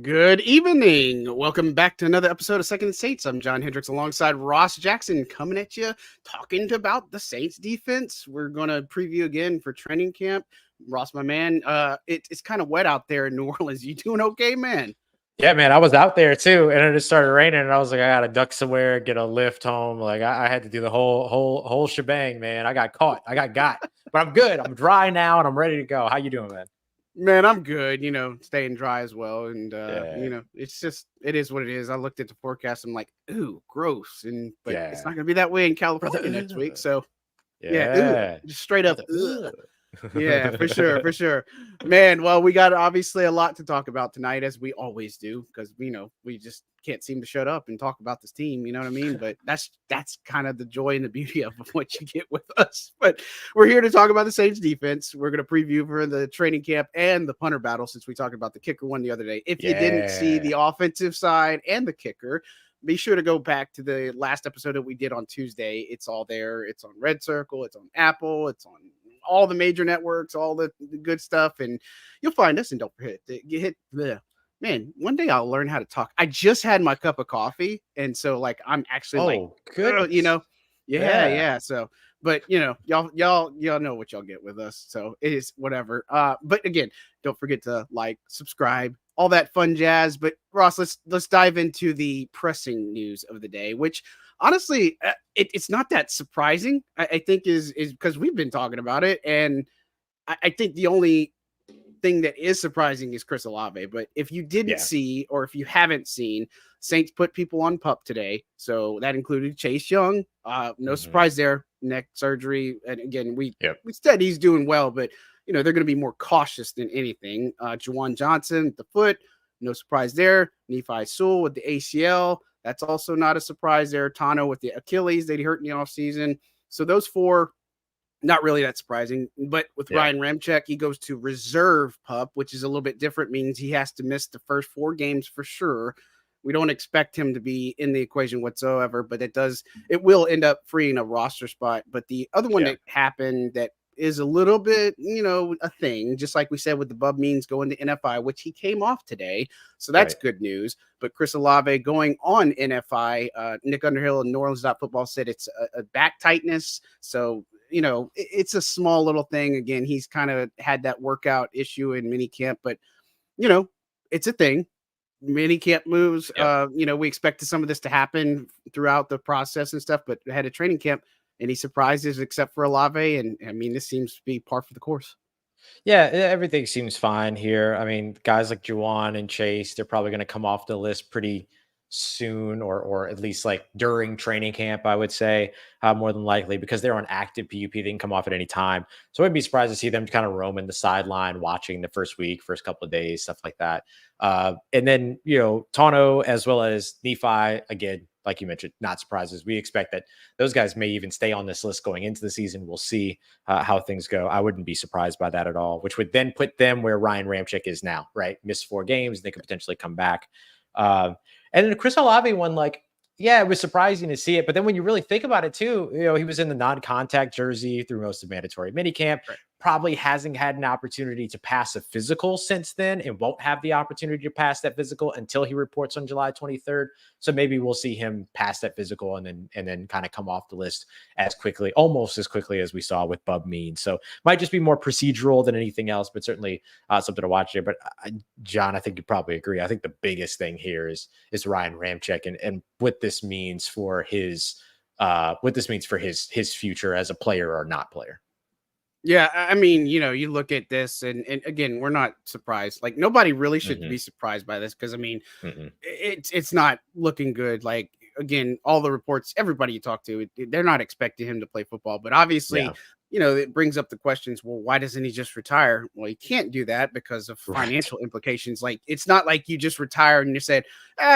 Good evening. Welcome back to another episode of Second Saints. I'm John Hendricks alongside Ross Jackson coming at you, talking about the Saints defense. We're going to preview again for training camp. Ross, my man, it's kind of wet out there in New Orleans. You doing okay, man? Yeah, man, I was out there too, and it just started raining, and I was like, I gotta duck somewhere, get a lift home. Like I had to do the whole shebang, man. I got caught, got, but I'm good. I'm dry now, and I'm ready to go. How you doing, man? Man, I'm good, staying dry as well. And, Yeah, it is what it is. I looked at the forecast. I'm like, ooh, gross. But it's yeah, not going to be that way in California next brother. week. So, yeah, Yeah, just straight up. brother. Yeah, for sure, for sure. Man, well, we got obviously a lot to talk about tonight, as we always do, because we just can't seem to shut up and talk about this team, you know what I mean? But that's kind of the joy and the beauty of what you get with us. But we're here to talk about the Saints defense. We're going to preview for the training camp and the punter battle, since we talked about the kicker one the other day. If you didn't see the Yeah, offensive side and the kicker, be sure to go back to the last episode that we did on Tuesday. It's all there. It's on Red Circle. It's on Apple. It's on all the major networks, all the good stuff, and you'll find us. And don't forget to hit the man. One day I'll learn how to talk. I just had my cup of coffee, and so like I'm actually like, oh goodness. yeah, Yeah, yeah. So, but y'all know what y'all get with us. So it is whatever. But again, don't forget to like, subscribe, all that fun jazz. But Ross, let's dive into the pressing news of the day, which honestly, it's not that surprising. I think is because we've been talking about it, and I think the only thing that is surprising is Chris Olave. But if you didn't yeah. see, or if you haven't seen, Saints put people on PUP today, so that included Chase Young. No Hmm. surprise there, neck surgery, and again, we Yep. said he's doing well, but they're going to be more cautious than anything. Juwan Johnson, the foot, no surprise there. Nephi Sewell with the ACL. That's also not a surprise there. Tano with the Achilles that he hurt in the offseason. So those four, not really that surprising. But with Yeah. Ryan Ramczyk, he goes to reserve PUP, which is a little bit different, means he has to miss the first 4 games for sure. We don't expect him to be in the equation whatsoever, but it will end up freeing a roster spot. But the other one Yeah. that happened that is a little bit, a thing, just like we said with the Bub Means going to NFI, which he came off today. So that's Right. good news. But Chris Olave going on NFI, Nick Underhill and New Orleans Football said it's a back tightness. So, it's a small little thing. Again, he's kind of had that workout issue in minicamp, but, it's a thing. Minicamp moves. Yep. We expected some of this to happen throughout the process and stuff, but had a training camp. Any surprises except for Olave? And I mean, this seems to be par for the course. Yeah, everything seems fine here. I mean, guys like Juwan and Chase, they're probably going to come off the list pretty soon, or at least like during training camp, I would say, more than likely, because they're on active PUP. They can come off at any time. So I'd be surprised to see them kind of roaming the sideline, watching the first week, first couple of days, stuff like that. And then, Tano as well as Nephi, again, like you mentioned, not surprises. We expect that those guys may even stay on this list going into the season. We'll see how things go. I wouldn't be surprised by that at all, which would then put them where Ryan Ramczyk is now, right? Miss 4 games, they could potentially come back. And then the Chris Olave one, like, yeah, it was surprising to see it. But then when you really think about it too, he was in the non-contact jersey through most of mandatory minicamp. Right. Probably hasn't had an opportunity to pass a physical since then, and won't have the opportunity to pass that physical until he reports on July 23rd. So maybe we'll see him pass that physical and then kind of come off the list almost as quickly as we saw with Bub Mean. So might just be more procedural than anything else, but certainly something to watch there. But John, I think you probably agree. I think the biggest thing here is Ryan Ramczyk and what this means for his future as a player or not player. Yeah, I mean, you look at this, and again, we're not surprised. Like, nobody really should Mm-hmm. be surprised by this, because I mean, Mm-hmm. it's not looking good. Like, again, all the reports, everybody you talk to, they're not expecting him to play football. But obviously, Yeah. it brings up the questions. Well, why doesn't he just retire? Well, he can't do that because of Right. financial implications. Like, it's not like you just retire and you said,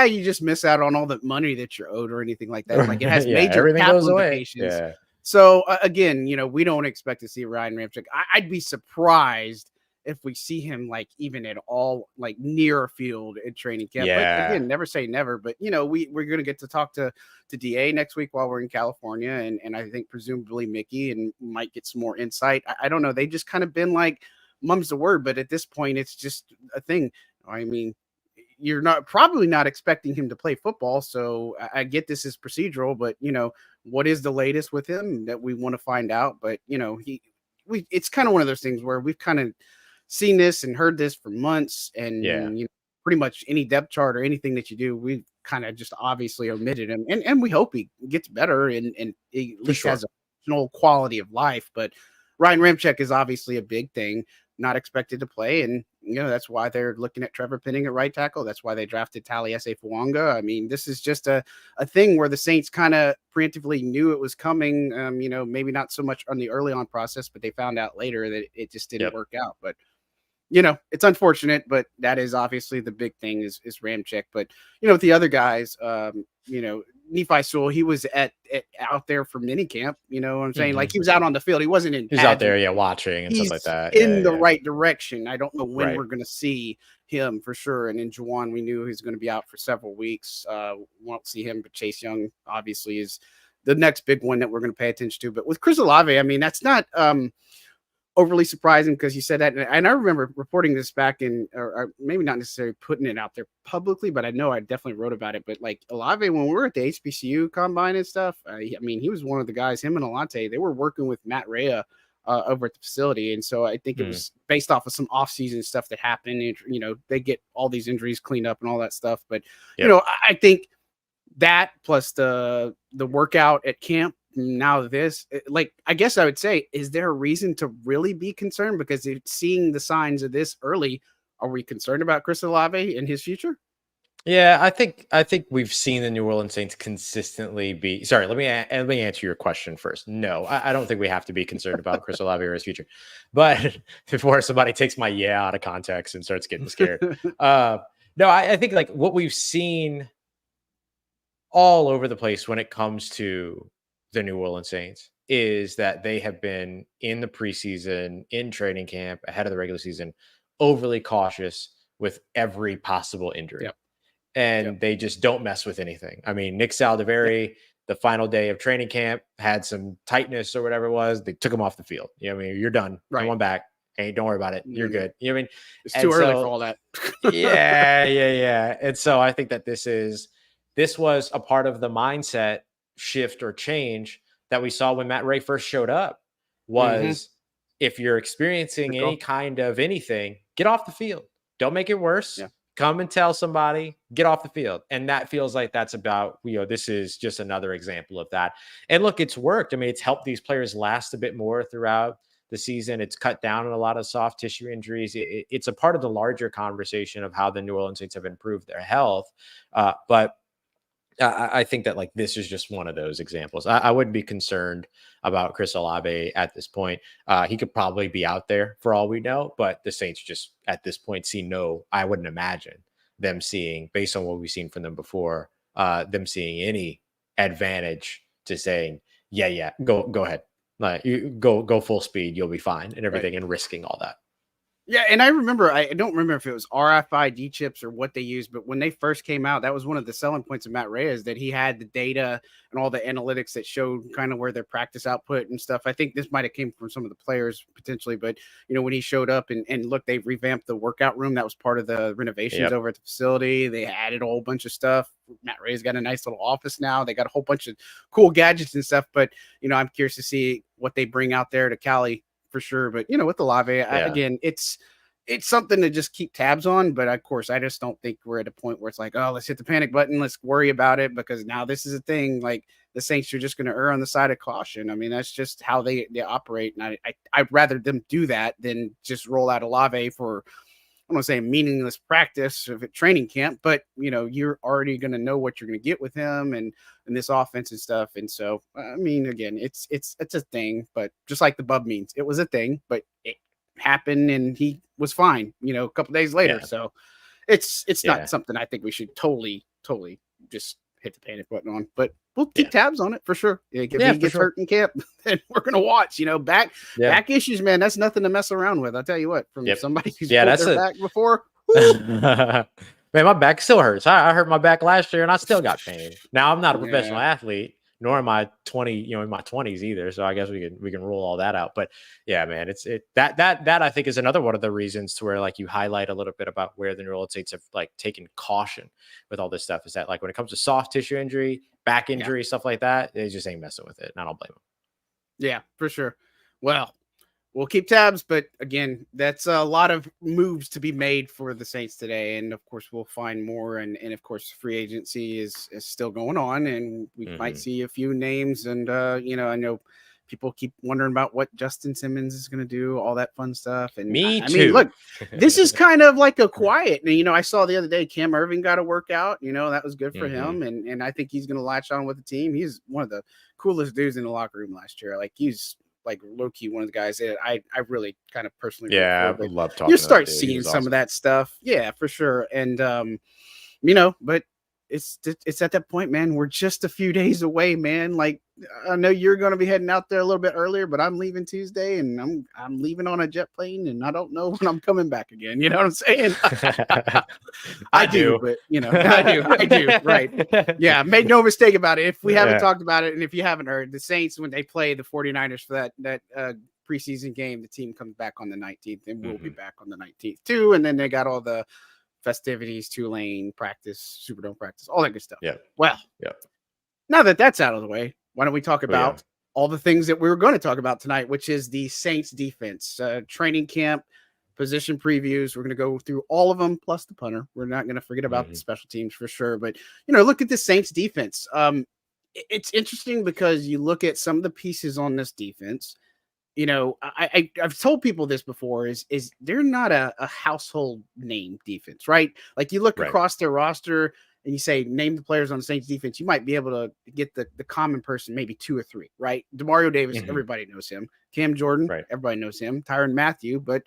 you just miss out on all the money that you're owed or anything like that. Like, it has Yeah, major everything goes capital away. implications. Yeah. So again, we don't expect to see Ryan Ramczyk. I'd be surprised if we see him like even at all like near a field at training camp. But Yeah. again, never say never. But we're gonna get to talk to DA next week while we're in California, and I think presumably Mickey, and might get some more insight. I don't know. They just kind of been like mum's the word, but at this point, it's just a thing. I mean, you're not probably not expecting him to play football. So I get this is procedural, but what is the latest with him that we want to find out? But it's kind of one of those things where we've kind of seen this and heard this for months, and pretty much any depth chart or anything that you do, we've kind of just obviously omitted him, and we hope he gets better and at least has a personal quality of life. But Ryan Ramczyk is obviously a big thing, not expected to play, and that's why they're looking at Trevor Penning at right tackle. That's why they drafted Taliesin Fuanga. I mean, this is just a thing where the Saints kind of preemptively knew it was coming. Maybe not so much on the early on process, but they found out later that it just didn't work out. But it's unfortunate, but that is obviously the big thing is Ramczyk. But with the other guys, Nephi Sewell, he was out there for minicamp. You know what I'm saying? Like, he was out on the field. He wasn't in. He's out there, watching and stuff like that. In the right direction. I don't know when we're going to see him for sure. And in Juwan, we knew he's going to be out for several weeks. Won't see him, but Chase Young obviously is the next big one that we're going to pay attention to. But with Chris Olave, I mean, that's not overly surprising because you said that. And I remember reporting this back in, or maybe not necessarily putting it out there publicly, but I know I definitely wrote about it. But like Olave, when we were at the HBCU combine and stuff, I mean, he was one of the guys, him and Alontae, they were working with Matt Rhea over at the facility. And so I think it was based off of some off-season stuff that happened. And, they get all these injuries cleaned up and all that stuff. But, I think that plus the workout at camp, now this, like, I guess I would say, is there a reason to really be concerned? Because seeing the signs of this early, are we concerned about Chris Olave and his future? Yeah, I think we've seen the New Orleans Saints consistently be. Sorry, let me answer your question first. No, I don't think we have to be concerned about Chris Olave or his future. But before somebody takes my out of context and starts getting scared, no, I think like what we've seen all over the place when it comes to the New Orleans Saints is that they have been in the preseason, in training camp, ahead of the regular season, overly cautious with every possible injury. Yep. And they just don't mess with anything. I mean, Nick Saldiveri, the final day of training camp, had some tightness or whatever it was. They took him off the field. I mean, you're done. Come on back. Hey, don't worry about it. You're good. I mean? It's too early for all that. Yeah. And so I think that this was a part of the mindset shift or change that we saw when Matt Ray first showed up was if you're experiencing any kind of anything, get off the field. Don't make it worse. Yeah. Come and tell somebody, get off the field. And that feels like that's about, this is just another example of that. And look, it's worked. I mean, it's helped these players last a bit more throughout the season. It's cut down on a lot of soft tissue injuries. It's a part of the larger conversation of how the New Orleans Saints have improved their health. But I think that like this is just one of those examples. I wouldn't be concerned about Chris Olave at this point. He could probably be out there for all we know, but the Saints just at this point I wouldn't imagine them seeing, based on what we've seen from them before, them seeing any advantage to saying, go ahead. Like you go full speed, you'll be fine and everything, and risking all that. Yeah, and I don't remember if it was RFID chips or what they used, but when they first came out, that was one of the selling points of Matt Ray, is that he had the data and all the analytics that showed kind of where their practice output and stuff. I think this might have came from some of the players potentially, but when he showed up and look, they revamped the workout room. That was part of the renovations over at the facility. They added a whole bunch of stuff. Matt Ray's got a nice little office now. They got a whole bunch of cool gadgets and stuff, but I'm curious to see what they bring out there to Cali. For sure. But, with Olave, again, it's something to just keep tabs on. But of course, I just don't think we're at a point where it's like, oh, let's hit the panic button. Let's worry about it because now this is a thing. Like the Saints are just going to err on the side of caution. I mean, that's just how they operate. And I'd rather them do that than just roll out Olave for, I don't want to say meaningless practice of at training camp, but you're already going to know what you're going to get with him and this offense and stuff. And so, I mean, again, it's a thing, but just like the bub means, it was a thing, but it happened and he was fine, a couple days later. Yeah. So it's not something I think we should totally just hit the panic button on, but we'll keep tabs on it for sure. If he gets hurt in camp, then we're going to watch, back issues, man. That's nothing to mess around with. I'll tell you what, from somebody who's pulled their back before. Man, my back still hurts. I hurt my back last year and I still got pain. Now I'm not a professional athlete, nor am I 20, in my 20s either. So I guess we can rule all that out. But yeah, man, that I think is another one of the reasons to where like you highlight a little bit about where the New Orleans Saints have like taken caution with all this stuff, is that like when it comes to soft tissue injury, back injury, stuff like that, they just ain't messing with it. And I don't blame them. Yeah, for sure. Well, we'll keep tabs, but again, that's a lot of moves to be made for the Saints today, and of course, we'll find more. And of course, free agency is still going on, and we might see a few names. And I know people keep wondering about what Justin Simmons is going to do, all that fun stuff. And Me I too. mean, look, this is kind of like a quiet. I saw the other day Cam Irving got a workout. That was good for him, and I think he's going to latch on with the team. He's one of the coolest dudes in the locker room last year. Like he's like low-key one of the guys that I really kind of personally I would love talking. You start seeing some of that stuff, yeah, for sure. And but it's at that point, man. We're just a few days away, man. Like I know you're going to be heading out there a little bit earlier, but I'm leaving Tuesday, and I'm leaving on a jet plane, and I don't know when I'm coming back again. You know what I'm saying? I do, but I do, right? Yeah, made no mistake about it. If we haven't talked about it, and if you haven't heard, the Saints, when they play the 49ers for that preseason game, the team comes back on the 19th, and we'll be back on the 19th too. And then they got all the festivities, Tulane practice, Superdome practice, all that good stuff. Yeah. Well, now that that's out of the way, why don't we talk about all the things that we were going to talk about tonight, which is the Saints defense, training camp, position previews. We're going to go through all of them, plus the punter. We're not going to forget about the special teams for sure. But, look at the Saints defense. It's interesting because you look at some of the pieces on this defense. I've told people this before is they're not a household name defense, right? Like you look across their roster and you say, name the players on the Saints defense. You might be able to get the common person, maybe 2 or 3, right? Demario Davis, everybody knows him. Cam Jordan, everybody knows him. Tyrann Mathieu, but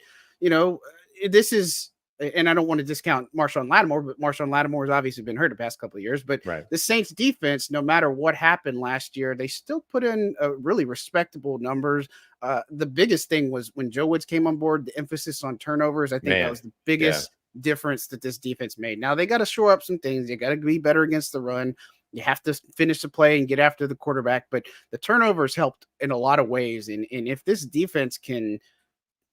this is, and I don't want to discount Marshawn Lattimore, but Marshawn Lattimore has obviously been hurt the past couple of years. But the Saints defense, no matter what happened last year, they still put in really respectable numbers. The biggest thing was when Joe Woods came on board, the emphasis on turnovers. I think that was the biggest difference that this defense made. Now they got to shore up some things. You got to be better against the run. You have to finish the play and get after the quarterback. But the turnovers helped in a lot of ways. And if this defense can,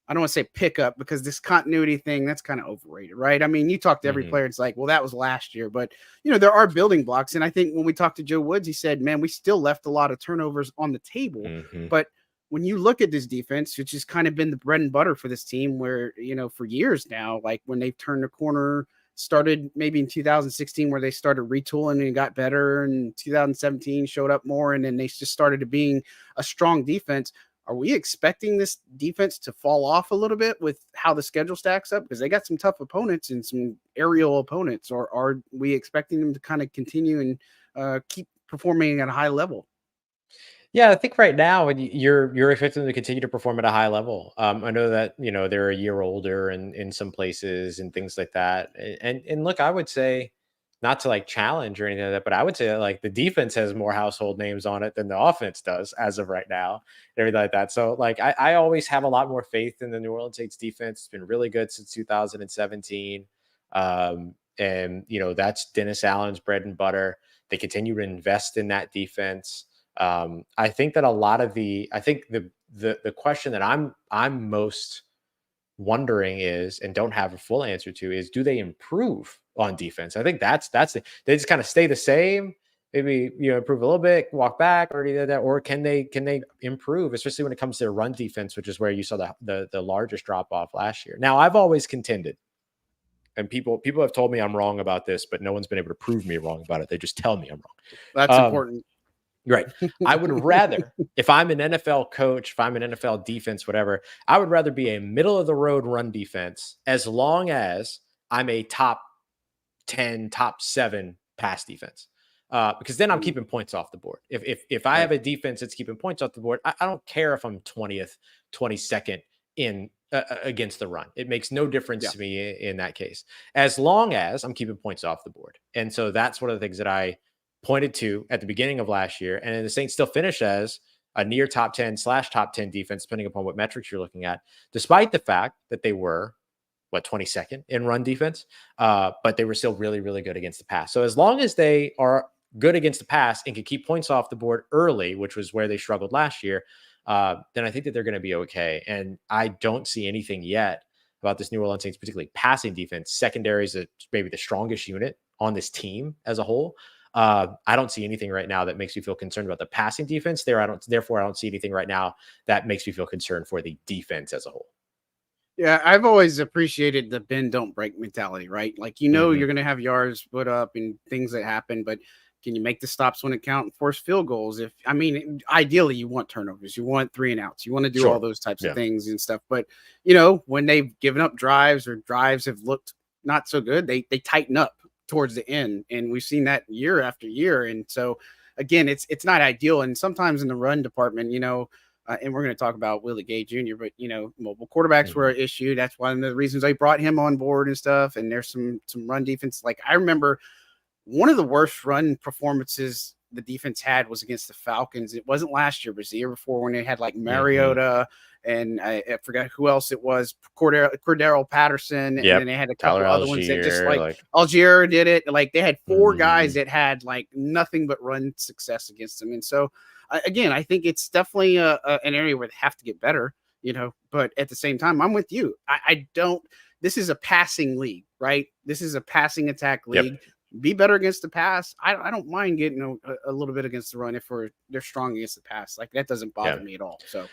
I don't want to say pick up, because this continuity thing, that's kind of overrated, right? I mean, you talk to every player, it's like, well, that was last year, but there are building blocks. And I think when we talked to Joe Woods, he said, man, we still left a lot of turnovers on the table. But when you look at this defense, which has kind of been the bread and butter for this team, where, for years now, like when they've turned the corner, started maybe in 2016 where they started retooling and got better, and 2017 showed up more, and then they just started to being a strong defense. Are we expecting this defense to fall off a little bit with how the schedule stacks up? Because they got some tough opponents and some aerial opponents. Or are we expecting them to kind of continue and keep performing at a high level? Yeah, I think right now you're expecting them to continue to perform at a high level. I know that they're a year older in some places and things like that. And look, I would say, not to like challenge or anything like that, but I would say that like the defense has more household names on it than the offense does as of right now, and everything like that. So like I always have a lot more faith in the New Orleans Saints defense. It's been really good since 2017. And that's Dennis Allen's bread and butter. They continue to invest in that defense. I think that a lot of the question that I'm most wondering is, and don't have a full answer to, is, do they improve on defense? I think that's they just kind of stay the same, maybe improve a little bit, walk back, or anything like that, or can they improve, especially when it comes to their run defense, which is where you saw the largest drop off last year. Now, I've always contended, and people have told me I'm wrong about this, but no one's been able to prove me wrong about it. They just tell me I'm wrong. That's important. Right. I would rather, if I'm an NFL coach, if I'm an NFL defense, whatever, I would rather be a middle of the road run defense, as long as I'm a top 10, top 7 pass defense. Because then I'm keeping points off the board. If I have a defense that's keeping points off the board, I don't care if I'm 20th, 22nd in against the run. It makes no difference to me in that case, as long as I'm keeping points off the board. And so that's one of the things that I pointed to at the beginning of last year. And the Saints still finish as a near top 10/top 10 defense, depending upon what metrics you're looking at, despite the fact that they were 22nd in run defense, but they were still really, really good against the pass. So as long as they are good against the pass and can keep points off the board early, which was where they struggled last year, then I think that they're going to be okay. And I don't see anything yet about this New Orleans Saints, particularly passing defense. Secondary is maybe the strongest unit on this team as a whole. I don't see anything right now that makes me feel concerned about the passing defense there. Therefore, I don't see anything right now that makes me feel concerned for the defense as a whole. Yeah, I've always appreciated the bend don't break mentality, right? Like, you're Mm-hmm. going to have yards put up and things that happen, but can you make the stops when it count and force field goals? Ideally you want turnovers, you want 3 and outs, you want to do all Sure. those types Yeah. of things and stuff. But when they've given up drives or drives have looked not so good, they tighten up towards the end, and we've seen that year after year. And so again, it's not ideal. And sometimes in the run department, and we're going to talk about Willie Gay Jr., but mobile quarterbacks were an issue. That's one of the reasons I brought him on board and stuff. And there's some run defense. Like, I remember one of the worst run performances the defense had was against the Falcons. It wasn't last year, but it was the year before, when they had like Mariota and I forgot who else it was, Cordero Patterson, and then they had a couple other ones that just like Algier did it. Like, they had 4 guys that had like nothing but run success against them. And so again, I think it's definitely an area where they have to get better, but at the same time, I'm with you. I don't, this is a passing league, right? This is a passing attack league. Yep. Be better against the pass. I don't mind getting a little bit against the run if they're strong against the pass. Like, that doesn't bother me at all. So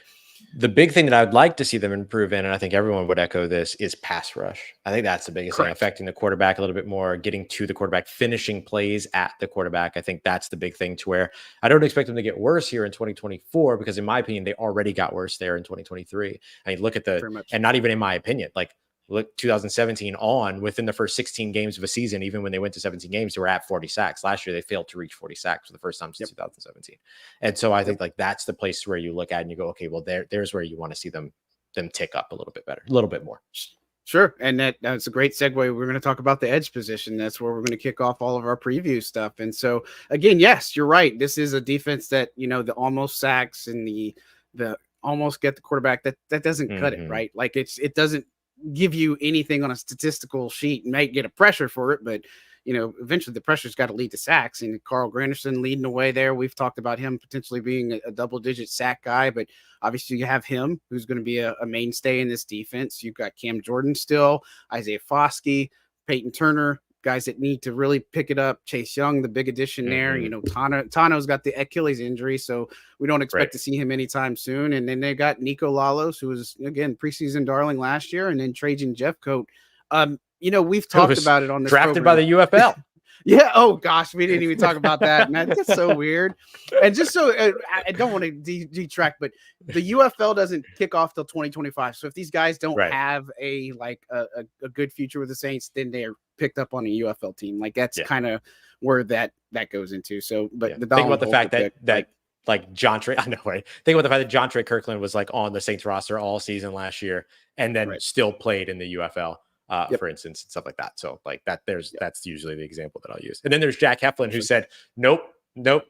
the big thing that I would like to see them improve in, and I think everyone would echo this, is pass rush. I think that's the biggest thing, affecting the quarterback a little bit more, getting to the quarterback, finishing plays at the quarterback. I think that's the big thing, to where I don't expect them to get worse here in 2024, because in my opinion, they already got worse there in 2023. I mean, look at and not even in my opinion, like, look, 2017 on, within the first 16 games of a season, even when they went to 17 games, they were at 40 sacks. Last year, they failed to reach 40 sacks for the first time since 2017. And so I think like that's the place where you look at and you go, okay, well, there's where you want to see them tick up a little bit better, a little bit more. Sure. And that's a great segue. We're going to talk about the edge position. That's where we're going to kick off all of our preview stuff. And so again, yes, you're right. This is a defense that, the almost sacks and the almost get the quarterback, that doesn't cut it, right? Like, it doesn't give you anything on a statistical sheet. You might get a pressure for it, but eventually the pressure's got to lead to sacks. And Carl Granderson leading the way there. We've talked about him potentially being a double-digit sack guy, but obviously you have him, who's going to be a mainstay in this defense. You've got Cam Jordan still, Isaiah Foskey, Payton Turner, guys that need to really pick it up. Chase Young, the big addition there. Tano's got the Achilles injury, so we don't expect to see him anytime soon. And then they got Nico Lalos, who was, again, preseason darling last year, and then Trajan Jeffcoat. We've talked about it on this drafted program. by the UFL. Yeah. Oh gosh, we didn't even talk about that. Man, that's so weird. And just so I don't want to detract, but the UFL doesn't kick off till 2025. So if these guys don't have a good future with the Saints, then they're picked up on a UFL team. Like, that's kind of where that goes into. So, but think about the fact that like John Trey, I know, right? Think about the fact that John Trey Kirkland was like on the Saints roster all season last year, and then still played in the UFL. For instance, and stuff like that. So like that, that's usually the example that I'll use. And then there's Jack Heflin, who said, nope,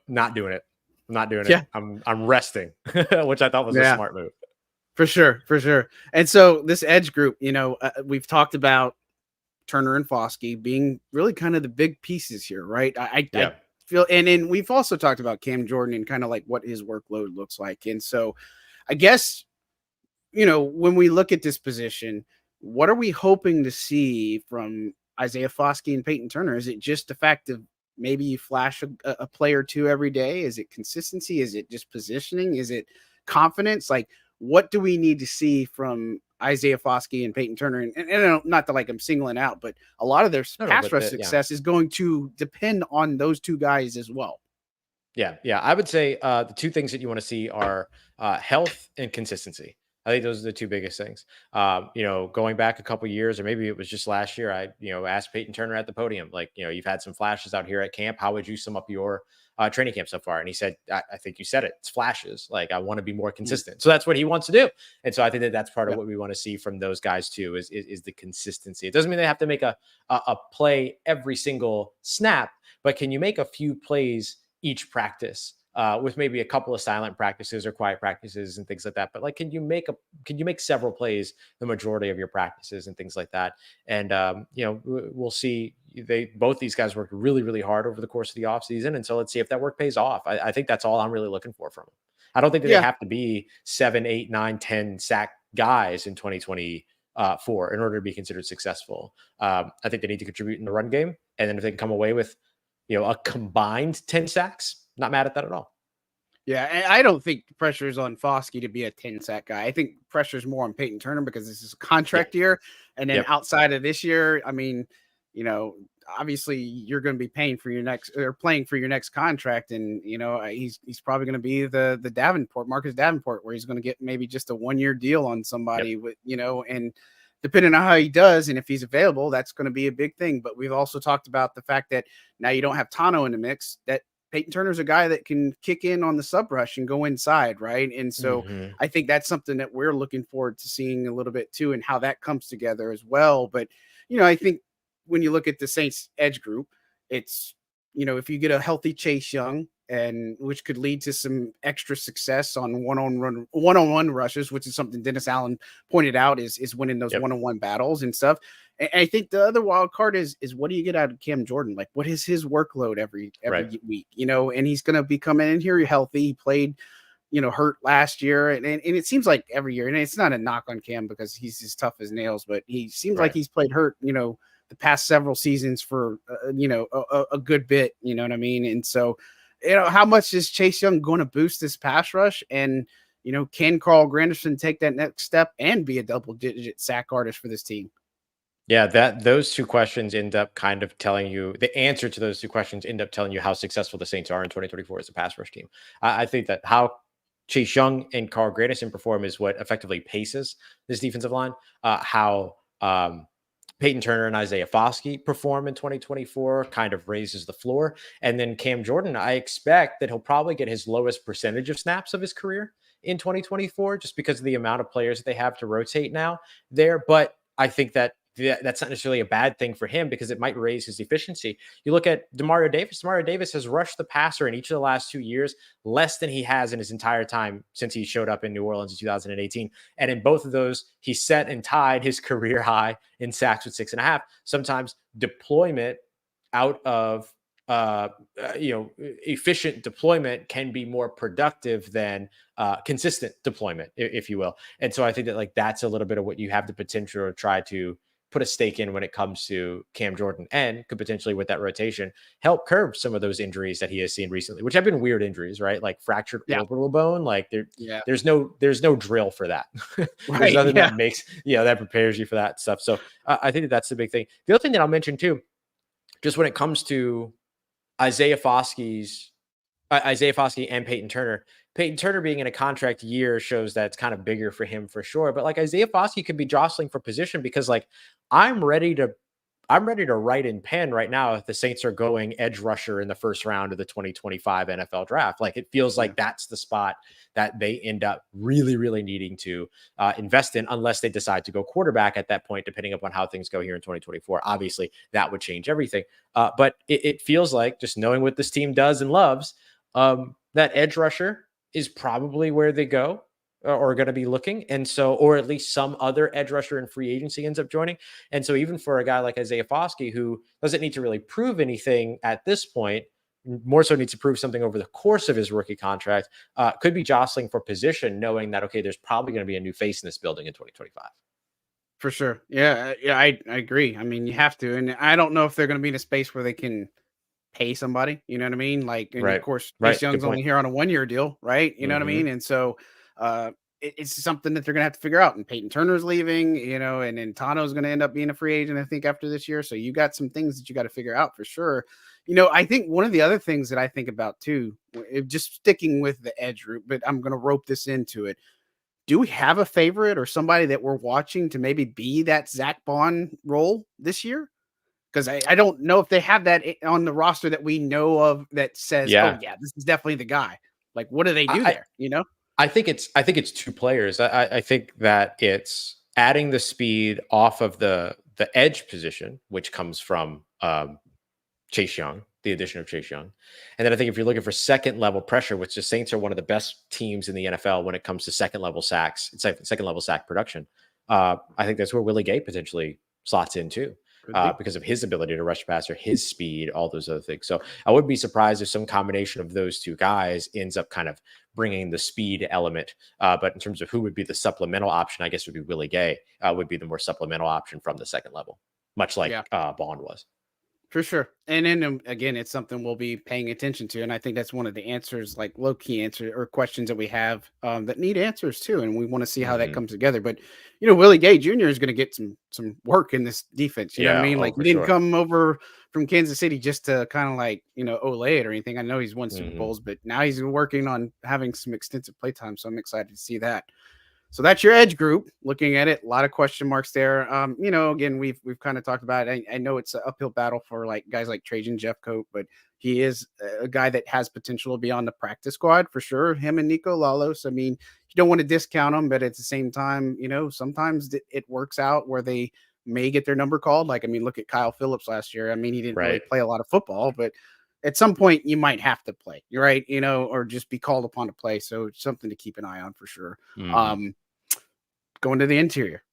not doing it. I'm not doing it. I'm resting, which I thought was a smart move. For sure. And so this edge group, we've talked about Turner and Foskey being really kind of the big pieces here, right? I feel, and then we've also talked about Cam Jordan and kind of like what his workload looks like. And so I guess, when we look at this position, what are we hoping to see from Isaiah Foskey and Payton Turner? Is it just the fact of maybe you flash a play or two every day? Is it consistency? Is it just positioning? Is it confidence? Like, what do we need to see from Isaiah Foskey and Payton Turner? And not that like I'm singling out, but a lot of their pass rush success is going to depend on those two guys as well. Yeah. I would say the two things that you want to see are health and consistency. I think those are the two biggest things. Going back a couple years, or maybe it was just last year, I asked Payton Turner at the podium, like, you've had some flashes out here at camp. How would you sum up your training camp so far? And he said, I think you said it. It's flashes. Like, I want to be more consistent. So that's what he wants to do. And so I think that that's part of what we want to see from those guys too, is the consistency. It doesn't mean they have to make a play every single snap, but can you make a few plays each practice? With maybe a couple of silent practices or quiet practices and things like that. But like, can you make several plays the majority of your practices and things like that? And, we'll see both these guys worked really, really hard over the course of the offseason. And so let's see if that work pays off. I think that's all I'm really looking for from them. I don't think that they Yeah. have to be 7, 8, 9, 10 sack guys in 2024 in order to be considered successful. I think they need to contribute in the run game. And then if they can come away with, a combined 10 sacks, not mad at that at all. Yeah, and I don't think pressure is on Foskey to be a 10 sack guy. I think pressure is more on Payton Turner because this is a contract year. And then outside of this year, I mean, obviously you're going to be paying for your next or playing for your next contract. And, he's probably going to be the Marcus Davenport, where he's going to get maybe just a 1-year deal on somebody with, and depending on how he does and if he's available, that's going to be a big thing. But we've also talked about the fact that now you don't have Tano in the mix, that Payton Turner's a guy that can kick in on the sub rush and go inside, right? And so I think that's something that we're looking forward to seeing a little bit too, and how that comes together as well. But, I think when you look at the Saints edge group, it's, if you get a healthy Chase Young, and which could lead to some extra success on one-on-one rushes, which is something Dennis Allen pointed out is winning those one-on-one battles and stuff. And I think the other wild card is what do you get out of Cam Jordan? Like, what is his workload every week? And he's going to be coming in here healthy. He played, hurt last year, and it seems like every year. And it's not a knock on Cam because he's as tough as nails, but he seems like he's played hurt, the past several seasons for a good bit. You know what I mean? And so, how much is Chase Young going to boost this pass rush? And can Carl Granderson take that next step and be a double-digit sack artist for this team? Yeah, those two questions end up kind of telling you the answer to those two questions end up telling you how successful the Saints are in 2024 as a pass rush team. I think that how Chase Young and Carl Granderson perform is what effectively paces this defensive line. How Payton Turner and Isaiah Foskey perform in 2024 kind of raises the floor. And then Cam Jordan, I expect that he'll probably get his lowest percentage of snaps of his career in 2024, just because of the amount of players that they have to rotate now there. But I think that that's not necessarily a bad thing for him because it might raise his efficiency. You look at Demario Davis. Demario Davis has rushed the passer in each of the last 2 years less than he has in his entire time since he showed up in New Orleans in 2018. And in both of those, he set and tied his career high in sacks with 6.5. Sometimes deployment out of efficient deployment can be more productive than consistent deployment, if you will. And so I think that that's a little bit of what you have the potential to try to put a stake in when it comes to Cam Jordan, and could potentially with that rotation help curb some of those injuries that he has seen recently, which have been weird injuries, right? Like fractured orbital bone. Like there's no drill for that. There's nothing that makes, that prepares you for that stuff. So I think that's the big thing. The other thing that I'll mention too, just when it comes to Isaiah Foskey and Payton Turner. Payton Turner being in a contract year shows that it's kind of bigger for him for sure. But Isaiah Foskey could be jostling for position because I'm ready to write in pen right now if the Saints are going edge rusher in the first round of the 2025 NFL draft. It feels like that's the spot that they end up really, really needing to invest in, unless they decide to go quarterback at that point, depending upon how things go here in 2024. Obviously, that would change everything. But it feels like, just knowing what this team does and loves, that edge rusher is probably where they go or going to be looking. And so, or at least some other edge rusher in free agency ends up joining. And so even for a guy like Isaiah Foskey, who doesn't need to really prove anything at this point, more so needs to prove something over the course of his rookie contract, could be jostling for position, knowing that, okay, there's probably going to be a new face in this building in 2025. For sure. Yeah, I agree. I mean, you have to. And I don't know if they're going to be in a space where they can pay somebody, you know what I mean? Of course, Chase Young's only here on a 1-year deal, right? You know what I mean? And so it's something that they're going to have to figure out. And Payton Turner's leaving, and then Tano's going to end up being a free agent, I think, after this year. So you got some things that you got to figure out for sure. I think one of the other things that I think about too, just sticking with the edge route, but I'm going to rope this into it. Do we have a favorite or somebody that we're watching to maybe be that Zack Baun role this year? Because I don't know if they have that on the roster that we know of that says, oh yeah, this is definitely the guy. What do they do there? I think it's two players. I think that it's adding the speed off of the edge position, which comes from Chase Young, the addition of Chase Young. And then I think if you're looking for second level pressure, which the Saints are one of the best teams in the NFL when it comes to second level sacks, second level sack production. I think that's where Willie Gay potentially slots in too. because of his ability to rush passer, his speed, all those other things. So I would be surprised if some combination of those two guys ends up kind of bringing the speed element. But in terms of who would be the supplemental option, I guess would be Willie Gay, would be the more supplemental option from the second level, much like Baun was. For sure. And then again, it's something we'll be paying attention to. And I think that's one of the answers, like low key answers or questions that we have that need answers too. And we want to see how that comes together. But, Willie Gay Jr. is going to get some work in this defense. You know what I mean? Like, he didn't come over from Kansas City just to kind of like, Olay it or anything. I know he's won Super Bowls, but now he's working on having some extensive play time. So I'm excited to see that. So that's your edge group. Looking at it, a lot of question marks there. Again, we've kind of talked about it. I know it's an uphill battle for like guys like Trajan Jeffcoat, but he is a guy that has potential to be on the practice squad for sure. Him and Nico Lalos. I mean, you don't want to discount them, but at the same time, sometimes it works out where they may get their number called. Like, I mean, look at Kyle Phillips last year. I mean, he didn't really play a lot of football, but at some point you might have to play, you're right, or just be called upon to play. So it's something to keep an eye on for sure. Going to the interior,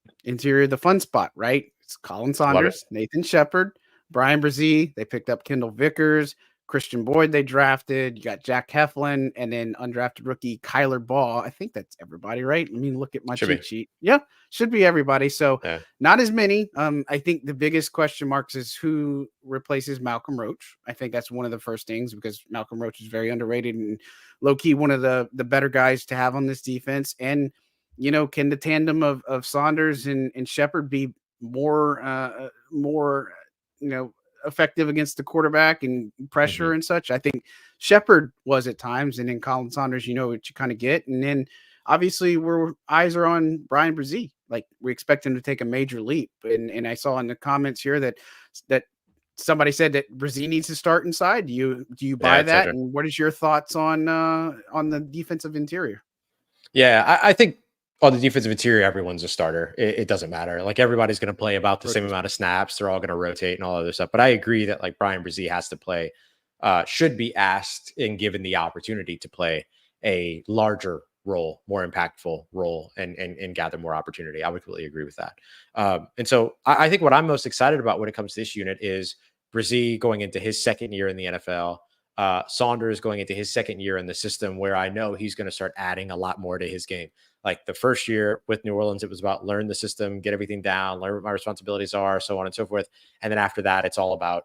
the fun spot, right? It's Colin Saunders, Nathan Shepard, Brian Brzee. They picked up Kendall Vickers, Khristian Boyd. They drafted. You got Jack Heflin, and then undrafted rookie Kyler Ball. I think that's everybody, right? Let me look at my cheat sheet. Yeah, should be everybody. So not as many. I think the biggest question marks is who replaces Malcolm Roach. I think that's one of the first things because Malcolm Roach is very underrated and low key one of the better guys to have on this defense. And can the tandem of Saunders and Shepard be more effective against the quarterback and pressure and such? I think Shepard was at times, and then Colin Saunders, what you kind of get. And then obviously eyes are on Brian Brzee. Like, we expect him to take a major leap. And I saw in the comments here that somebody said that Brzee needs to start inside. Do you buy that? And what is your thoughts on the defensive interior? Yeah, I think on the defensive interior, everyone's a starter. It doesn't matter. Like, everybody's going to play about the same amount of snaps. They're all going to rotate and all other stuff. But I agree that like Brian Brzee has to play, should be asked and given the opportunity to play a larger role, more impactful role, and gather more opportunity. I would completely agree with that. And so I think what I'm most excited about when it comes to this unit is Brzee going into his second year in the NFL. Saunders going into his second year in the system, where I know he's going to start adding a lot more to his game. Like the first year with New Orleans, it was about learn the system, get everything down, learn what my responsibilities are, so on and so forth. And then after that, it's all about,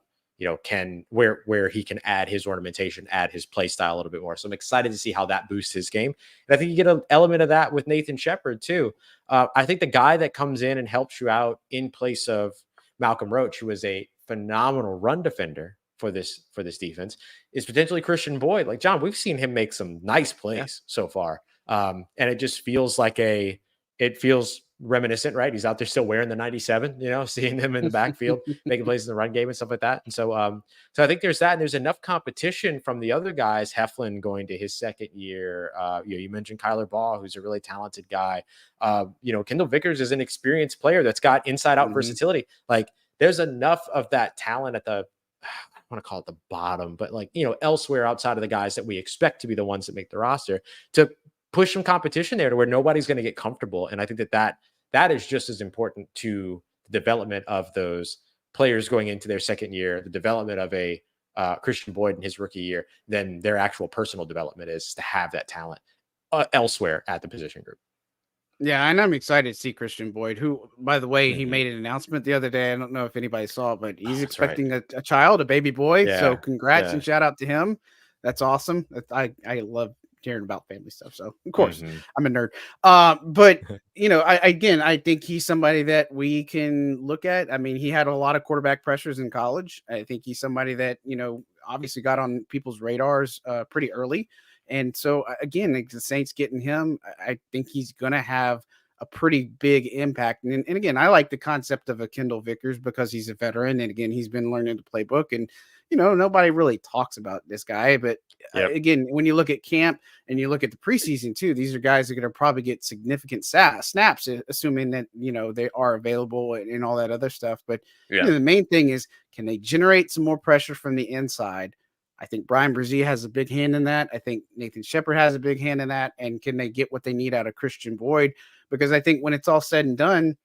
where he can add his ornamentation, add his play style a little bit more. So I'm excited to see how that boosts his game. And I think you get an element of that with Nathan Shepard too. I think the guy that comes in and helps you out in place of Malcolm Roach, who is a phenomenal run defender for this defense, is potentially Khristian Boyd. Like, John, we've seen him make some nice plays so far. And it just feels like it feels reminiscent, right? He's out there still wearing the 97, seeing him in the backfield, making plays in the run game and stuff like that. And so I think there's that, and there's enough competition from the other guys. Heflin going to his second year. You mentioned Kyler Ball, who's a really talented guy. Kendall Vickers is an experienced player that's got inside out versatility. Like, there's enough of that talent at the, I want to call it the bottom, but elsewhere outside of the guys that we expect to be the ones that make the roster, to push some competition there to where nobody's going to get comfortable. And I think that is just as important to the development of those players going into their second year, the development of a Khristian Boyd in his rookie year, than their actual personal development is to have that talent elsewhere at the position group. Yeah, and I'm excited to see Khristian Boyd, who, by the way, he made an announcement the other day. I don't know if anybody saw it, but he's expecting a child, a baby boy. Yeah, so congrats and shout out to him. That's awesome. I love hearing about family stuff. So of course I'm a nerd. But I think he's somebody that we can look at. I mean, he had a lot of quarterback pressures in college. I think he's somebody that, obviously got on people's radars pretty early. And so again, like the Saints getting him, I think he's going to have a pretty big impact. And again, I like the concept of a Kendall Vickers because he's a veteran. And again, he's been learning the playbook, and, nobody really talks about this guy, but again, when you look at camp and you look at the preseason too, these are guys that are going to probably get significant snaps, assuming that, they are available and all that other stuff. But the main thing is, can they generate some more pressure from the inside? I think Brian Brzee has a big hand in that. I think Nathan Shepard has a big hand in that. And can they get what they need out of Khristian Boyd? Because I think when it's all said and done,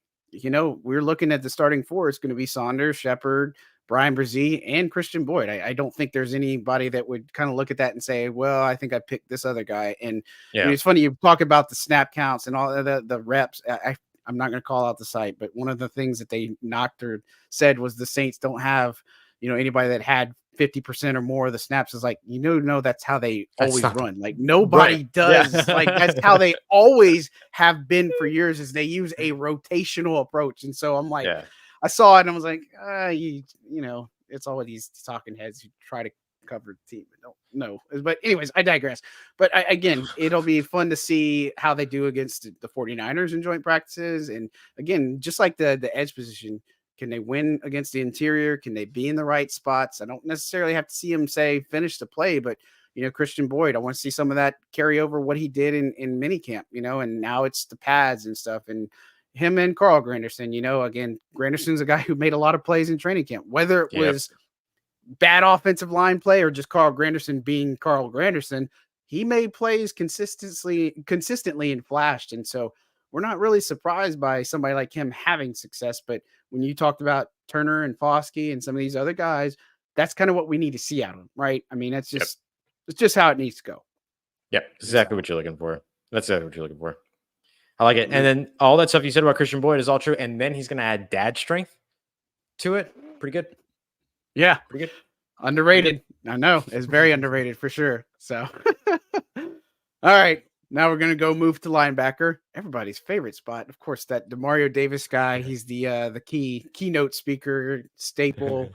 we're looking at the starting four. It's going to be Saunders, Shepard, Brian Brzee, and Khristian Boyd. I don't think there's anybody that would kind of look at that and say, well, I think I picked this other guy. And it's funny, you talk about the snap counts and all the reps. I'm not going to call out the site, but one of the things that they knocked or said was the Saints don't have, anybody that had 50% or more of the snaps. Is like, no, that's how they always run. Like nobody does. Yeah. Like that's how they always have been for years, is they use a rotational approach. And so I'm like, I saw it and I was like, it's all of these talking heads who try to cover the team. Don't know. But anyways, I digress. But again, it'll be fun to see how they do against the 49ers in joint practices. And again, just like the edge position, can they win against the interior? Can they be in the right spots? I don't necessarily have to see him finish the play, but Khristian Boyd, I want to see some of that carry over what he did in minicamp, and now it's the pads and stuff. And him and Carl Granderson, again, Granderson's a guy who made a lot of plays in training camp, whether it was bad offensive line play or just Carl Granderson being Carl Granderson. He made plays consistently and flashed. And so we're not really surprised by somebody like him having success. But when you talked about Turner and Foskey and some of these other guys, that's kind of what we need to see out of them, right? I mean, that's just it's just how it needs to go. Yeah, exactly what you're looking for. That's exactly what you're looking for. I like it. And then all that stuff you said about Khristian Boyd is all true. And then he's going to add dad strength to it. Pretty good. Yeah. Pretty good. Underrated. I know. It's very underrated for sure. So, all right. Now we're going to go move to linebacker. Everybody's favorite spot. Of course, that Demario Davis guy. He's the keynote speaker, staple,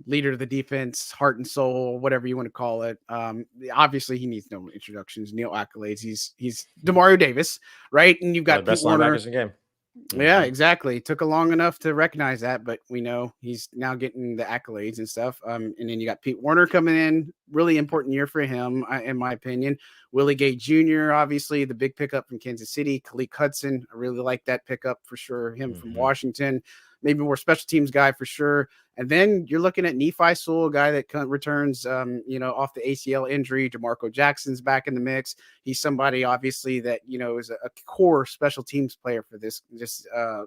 leader of the defense, heart and soul, whatever you want to call it. Obviously, he needs no introductions, no accolades. He's Demario Davis, right? And you've got the best linebackers in the game. Yeah, exactly. It took a long enough to recognize that, but we know he's now getting the accolades and stuff. And then you got Pete Werner coming in, really important year for him, in my opinion. Willie Gay Jr., obviously the big pickup from Kansas City. Khaleke Hudson, I really like that pickup for sure. Him from Washington, maybe more special teams guy for sure. And then you're looking at Nephi Sewell, a guy that returns, off the ACL injury. DeMarco Jackson's back in the mix. He's somebody, obviously, that, is a core special teams player for this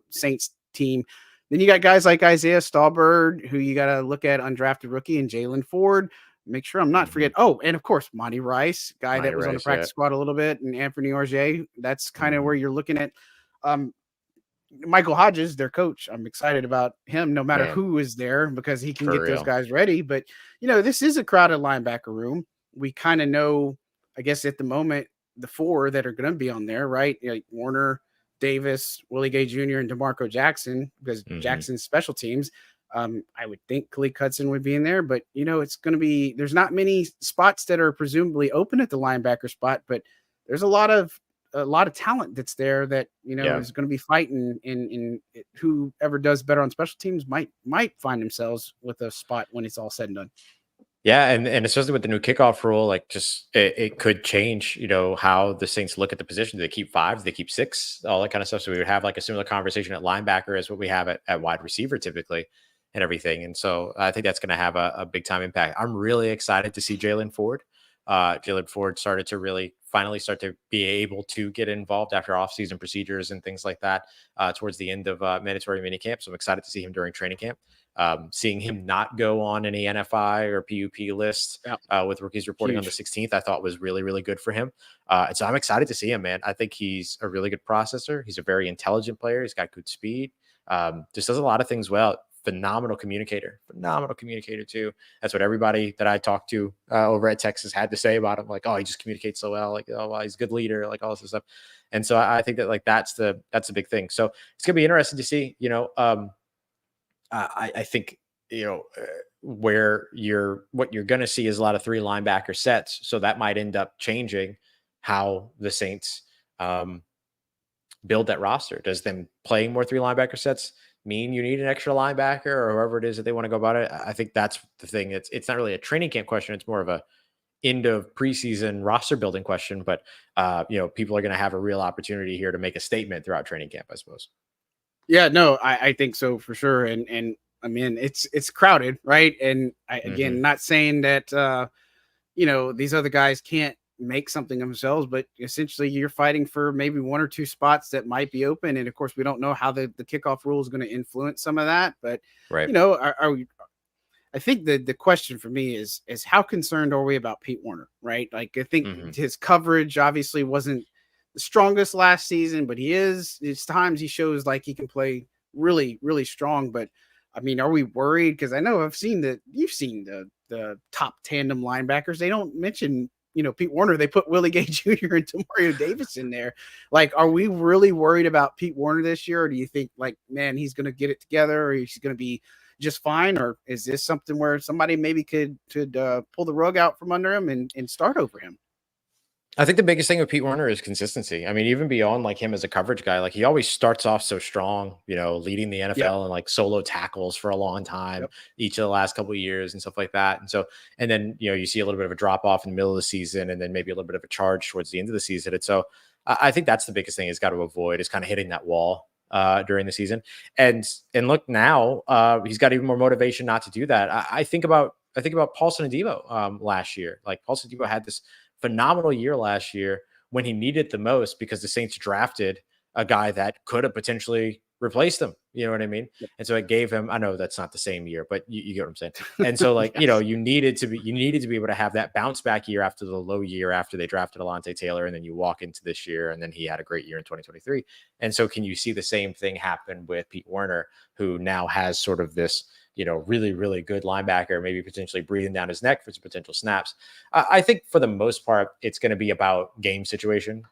Saints team. Then you got guys like Isaiah Stallbird, who you got to look at, undrafted rookie, and Jaylan Ford. Make sure I'm not forgetting. Oh, and of course, Monty Rice, guy that was on the practice squad a little bit, and Anthony Orje. That's kind of where you're looking at. Michael Hodges, their coach. I'm excited about him no matter who is there, because he can get those guys ready. But, this is a crowded linebacker room. We kind of know, I guess, at the moment, the four that are going to be on there, right? Like Werner, Davis, Willie Gay Jr., and DeMarco Jackson, because Jackson's special teams. I would think Khaleke Hudson would be in there, but, it's going to be – there's not many spots that are presumably open at the linebacker spot, but there's a lot of talent that's there that, is going to be fighting in whoever does better on special teams might find themselves with a spot when it's all said and done. Yeah. And especially with the new kickoff rule, like just it could change, how the Saints look at the position. Do they keep 5? Do they keep 6? All that kind of stuff. So we would have like a similar conversation at linebacker as what we have at wide receiver typically and everything. And so I think that's going to have a big time impact. I'm really excited to see Jaylan Ford. Jaylan Ford started to finally start to be able to get involved after off-season procedures and things like that towards the end of mandatory minicamp. So I'm excited to see him during training camp. Seeing him not go on any NFI or PUP lists with rookies reporting on the 16th, I thought was really, really good for him. And so I'm excited to see him, man. I think he's a really good processor. He's a very intelligent player. He's got good speed. Just does a lot of things well. Phenomenal communicator too. That's what everybody that I talked to over at Texas had to say about him. Like, oh, he just communicates so well. Like, oh, well, he's a good leader. Like all this stuff. And so I think that that's the big thing. So it's gonna be interesting to see. I think what you're gonna see is a lot of 3 linebacker sets. So that might end up changing how the Saints build that roster. Does them playing more 3 linebacker sets mean you need an extra linebacker or whoever it is that they want to go about it? I think that's the thing. It's not really a training camp question. It's more of a end of preseason roster building question, but people are going to have a real opportunity here to make a statement throughout training camp, I suppose. Yeah, no, I think so for sure. And I mean, it's crowded, right? And again, not saying that, these other guys can't make something of themselves, but essentially you're fighting for maybe one or two spots that might be open. And of course, we don't know how the kickoff rule is going to influence some of that. But, Right. are we, I think the question for me is how concerned are we about Pete Werner, right? Like, I think his coverage obviously wasn't the strongest last season, but it's times he shows like he can play really, really strong. But I mean, are we worried? Because I know you've seen the top tandem linebackers. They don't mention, Pete Werner. They put Willie Gay Jr. and Demario Davis in there. Like, are we really worried about Pete Werner this year? Or do you think, like, man, he's going to get it together, or he's going to be just fine? Or is this something where somebody maybe could pull the rug out from under him and start over him? I think the biggest thing with Pete Werner is consistency. I mean, even beyond like him as a coverage guy, like he always starts off so strong, leading the NFL and like solo tackles for a long time, each of the last couple of years and stuff like that. And then, you see a little bit of a drop off in the middle of the season, and then maybe a little bit of a charge towards the end of the season. And so I think that's the biggest thing he's got to avoid, is kind of hitting that wall during the season. And look, now he's got even more motivation not to do that. I think about Paulson Adebo last year. Like, Paulson Adebo had this phenomenal year last year when he needed the most, because the Saints drafted a guy that could have potentially replaced him. You know what I mean? And so it gave him, I know that's not the same year, but you get what I'm saying. And so like, you needed to be able to have that bounce back year after the low year after they drafted Alontae Taylor. And then you walk into this year, and then he had a great year in 2023. And so can you see the same thing happen with Pete Werner, who now has sort of this, really, really good linebacker, maybe potentially breathing down his neck for some potential snaps? I think for the most part, it's going to be about game situation.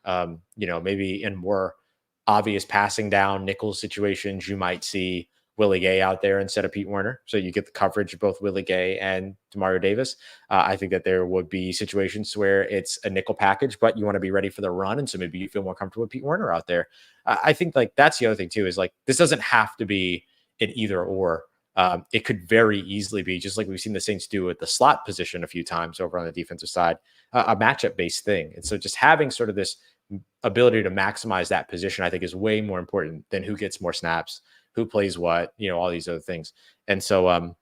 Maybe in more obvious passing down nickel situations, you might see Willie Gay out there instead of Pete Werner. So you get the coverage of both Willie Gay and Demario Davis. I think that there would be situations where it's a nickel package, but you want to be ready for the run. And so maybe you feel more comfortable with Pete Werner out there. I think like that's the other thing too, is like, this doesn't have to be an either or. It could very easily be, just like we've seen the Saints do at the slot position a few times over on the defensive side, a matchup based thing. And so just having sort of this ability to maximize that position, I think, is way more important than who gets more snaps, who plays what, all these other things. And so,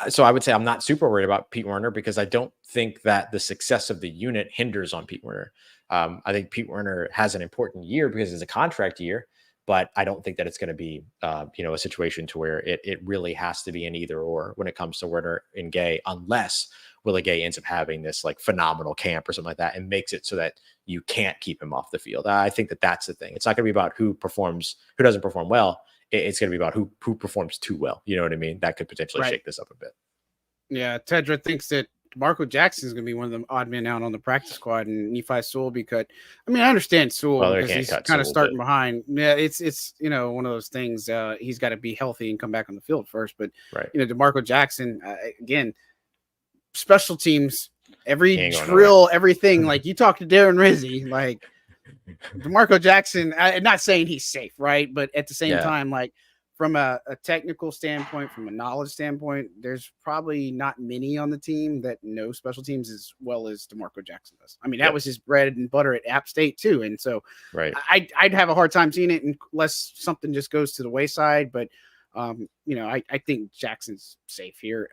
so I would say I'm not super worried about Pete Werner, because I don't think that the success of the unit hinders on Pete Werner. I think Pete Werner has an important year because it's a contract year, but I don't think that it's going to be, a situation to where it really has to be an either or when it comes to Werner and Gay, unless Willie Gay ends up having this like phenomenal camp or something like that and makes it so that you can't keep him off the field. I think that that's the thing. It's not going to be about who doesn't perform well. It's going to be about who performs too well. You know what I mean? That could potentially shake this up a bit. Yeah, Tedra thinks that Marco Jackson is going to be one of the odd men out on the practice squad, and Nephi Sewell be cut. I mean, I understand Sewell because he's kind of starting behind. Yeah, it's one of those things. He's got to be healthy and come back on the field first. But DeMarco Jackson, again, special teams, every drill, everything. Like, you talk to Darren Rizzi, like DeMarco Jackson. I'm not saying he's safe, right? But at the same time, like, from a technical standpoint, from a knowledge standpoint, there's probably not many on the team that know special teams as well as DeMarco Jackson does. I mean, that was his bread and butter at App State too. And so I'd have a hard time seeing it unless something just goes to the wayside. But, I think Jackson's safe here.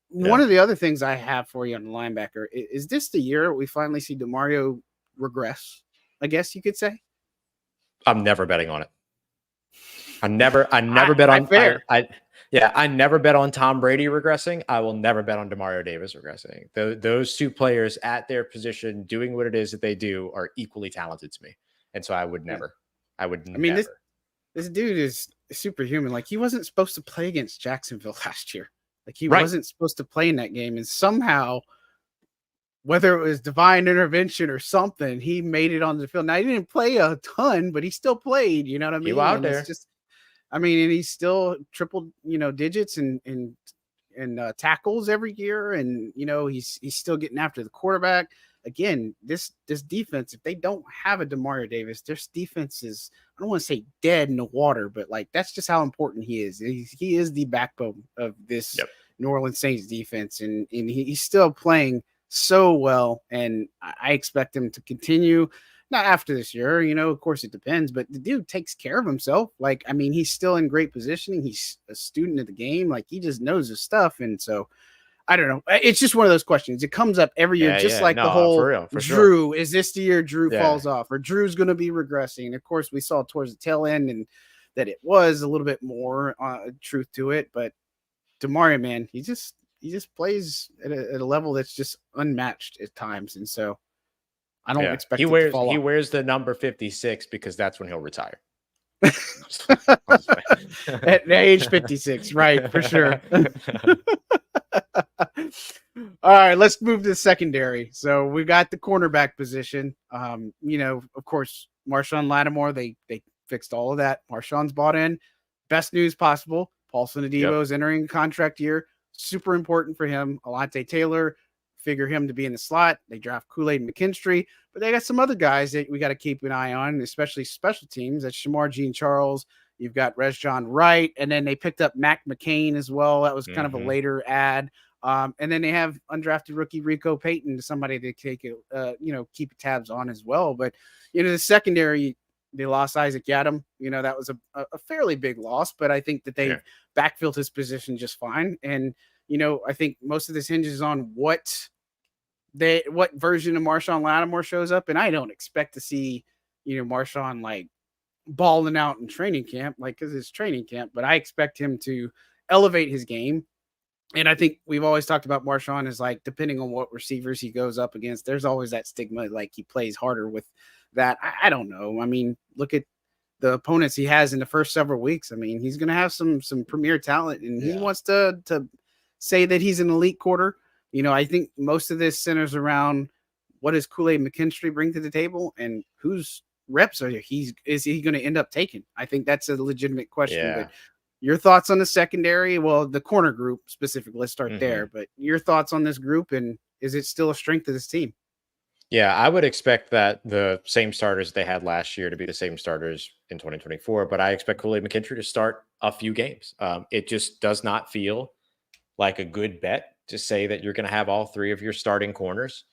One of the other things I have for you on the linebacker, is this the year we finally see Demario regress, I guess you could say? I'm never betting on it. I never bet on I never bet on Tom Brady regressing. I will never bet on Demario Davis regressing. Those two players at their position doing what it is that they do are equally talented to me. And so I would never. This dude is superhuman. Like, he wasn't supposed to play against Jacksonville last year. Like, he wasn't supposed to play in that game. And somehow, whether it was divine intervention or something, he made it on the field. Now, he didn't play a ton, but he still played. You know what I mean? You out there. And he's still triple, digits and tackles every year. And, he's still getting after the quarterback. Again, this defense, if they don't have a Demario Davis, this defense is, I don't want to say dead in the water, but like, that's just how important he is. He is the backbone of this New Orleans Saints defense. And he's still playing so well. And I expect him to continue. Not after this year, of course it depends, but the dude takes care of himself. Like, he's still in great positioning. He's a student of the game. Like, he just knows his stuff. And so I don't know. It's just one of those questions. It comes up every year, just like the No, for whole real, for sure. Drew. Is this the year Drew Yeah. falls off, or Drew's going to be regressing? Of course, we saw towards the tail end and that it was a little bit more truth to it. But Demario, man, he just plays at a level that's just unmatched at times, and so I don't expect he it to fall off. wears the number 56 because that's when he'll retire. At age 56, right, for sure. All right, let's move to the secondary. So we got the cornerback position. Of course, Marshawn Lattimore, they fixed all of that. Marshawn's bought in. Best news possible. Paulson Adebo is entering contract year. Super important for him. Alontae Taylor, figure him to be in the slot. They draft Kool-Aid McKinstry, but they got some other guys that we got to keep an eye on, especially special teams. That's Shamar Jean-Charles. You've got Rezjon Wright, and then they picked up Mac McCain as well. That was kind of a later ad. And then they have undrafted rookie Rico Payton, somebody to take keep tabs on as well. But the secondary, they lost Isaac Yiadom. That was a fairly big loss, but I think that they backfilled his position just fine. And I think most of this hinges on what version of Marshawn Lattimore shows up, and I don't expect to see Marshawn like balling out in training camp, like because it's training camp, but I expect him to elevate his game. And I think we've always talked about Marshawn as like, depending on what receivers he goes up against, there's always that stigma, like he plays harder with that. I don't know. I mean, look at the opponents he has in the first several weeks. I mean, he's going to have some premier talent, and he wants to say that he's an elite quarter. I think most of this centers around what does Kool-Aid McKinstry bring to the table, and whose reps is he going to end up taking? I think that's a legitimate question. But your thoughts on the secondary? Well, the corner group specifically, let's start there. But your thoughts on this group, and is it still a strength of this team? Yeah, I would expect that the same starters they had last year to be the same starters in 2024, but I expect Kool-Aid McKinstry to start a few games. It just does not feel like a good bet to say that you're going to have all three of your starting corners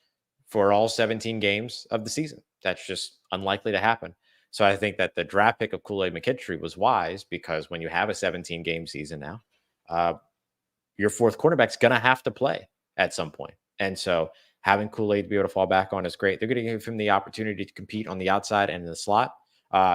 for all 17 games of the season. That's just unlikely to happen. So I think that the draft pick of Kool-Aid McKinstry was wise, because when you have a 17-game season now, your fourth cornerback's going to have to play at some point. And so having Kool-Aid to be able to fall back on is great. They're going to give him the opportunity to compete on the outside and in the slot.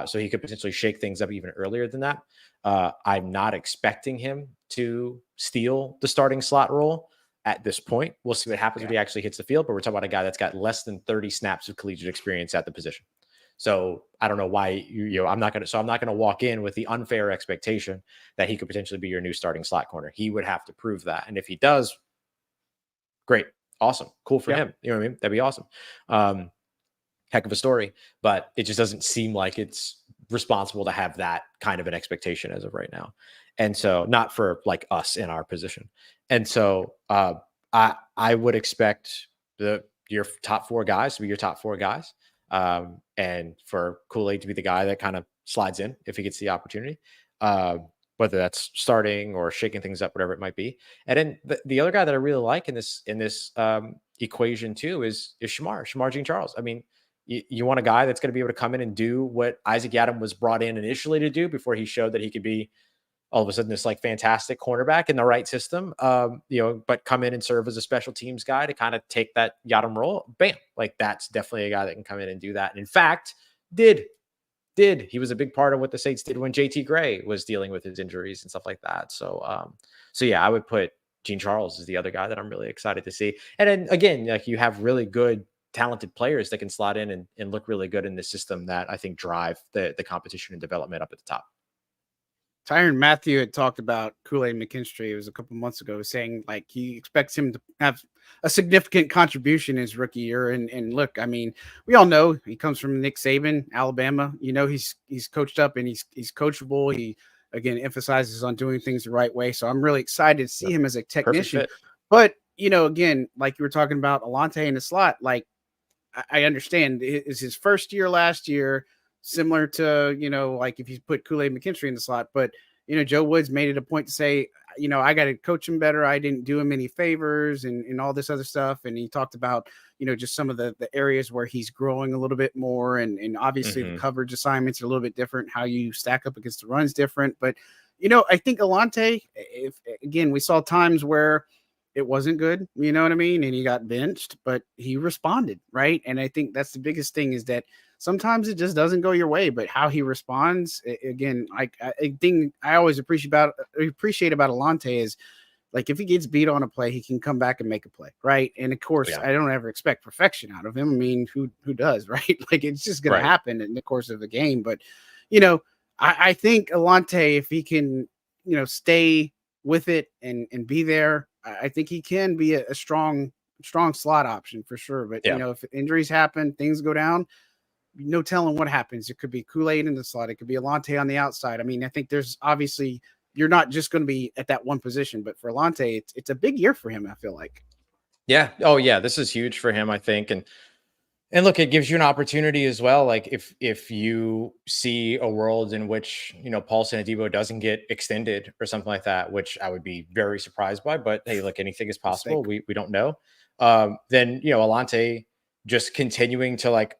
So he could potentially shake things up even earlier than that. I'm not expecting him to steal the starting slot role at this point. We'll see what happens when he actually hits the field, but we're talking about a guy that's got less than 30 snaps of collegiate experience at the position. So I don't know why I'm not going to walk in with the unfair expectation that he could potentially be your new starting slot corner. He would have to prove that. And if he does, great. Awesome. Cool for him. You know what I mean? That'd be awesome. Heck of a story, but it just doesn't seem like it's responsible to have that kind of an expectation as of right now. And so not for like us in our position. And so I would expect your top four guys to be your top four guys. And for Kool-Aid to be the guy that kind of slides in if he gets the opportunity, whether that's starting or shaking things up, whatever it might be. And then the other guy that I really like in this equation too is Shamar Jean-Charles. I mean, you want a guy that's going to be able to come in and do what Isaac Yiadom was brought in initially to do before he showed that he could be all of a sudden this like fantastic cornerback in the right system, but come in and serve as a special teams guy to kind of take that Yiadom role. Bam. Like that's definitely a guy that can come in and do that. And in fact, he was a big part of what the Saints did when JT Gray was dealing with his injuries and stuff like that. So yeah, I would put Jean-Charles as the other guy that I'm really excited to see. And then again, like you have really good, talented players that can slot in and look really good in this system that I think drive the competition and development up at the top. Tyrann Mathieu had talked about Kool-Aid McKinstry. It was a couple months ago, saying like he expects him to have a significant contribution his rookie year. And look, I mean, we all know he comes from Nick Saban, Alabama. He's coached up and he's coachable. He again emphasizes on doing things the right way. So I'm really excited to see him as a technician. But again, like you were talking about Alontae in the slot, like I understand it's his first year last year. Similar to, like if you put Kool-Aid McKinstry in the slot, but, Joe Woods made it a point to say, I got to coach him better. I didn't do him any favors and all this other stuff. And he talked about, just some of the areas where he's growing a little bit more. And obviously the coverage assignments are a little bit different. How you stack up against the run's different. But, I think Alontae, again, we saw times where it wasn't good, you know what I mean? And he got benched, but he responded, right? And I think that's the biggest thing is that sometimes it just doesn't go your way, but how he responds, again, I think I always appreciate about Alontae is like if he gets beat on a play, he can come back and make a play, right? And of course, Yeah. I don't ever expect perfection out of him. I mean, who does, right? Like it's just going Right. to happen in the course of the game. But you know, I think Alontae, if he can, stay with it and be there, I think he can be a strong slot option for sure. But Yeah. if injuries happen, things go down, no telling what happens. It could be Kool-Aid in the slot. It could be Alontae on the outside. I mean, I think there's obviously you're not just going to be at that one position, but for Alontae, it's a big year for him. I feel like. Yeah. Oh yeah. This is huge for him, I think. And look, it gives you an opportunity as well. Like if you see a world in which, Paulson Adebo doesn't get extended or something like that, which I would be very surprised by, but hey, look, anything is possible. We don't know. Then, Alontae just continuing to like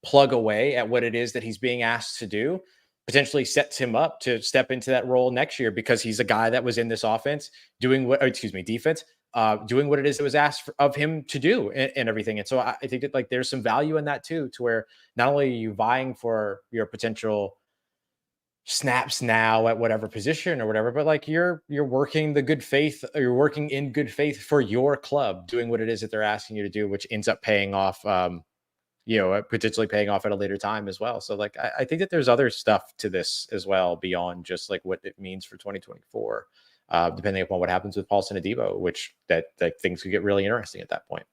plug away at what it is that he's being asked to do potentially sets him up to step into that role next year because he's a guy that was in this offense doing defense, doing what it is that was asked of him to do and everything. And so I think that like there's some value in that too, to where not only are you vying for your potential snaps now at whatever position or whatever, but like you're working in good faith for your club, doing what it is that they're asking you to do, which ends up paying off, potentially paying off at a later time as well. So like, I think that there's other stuff to this as well beyond just like what it means for 2024, depending upon what happens with Paulson Adebo, which that things could get really interesting at that point.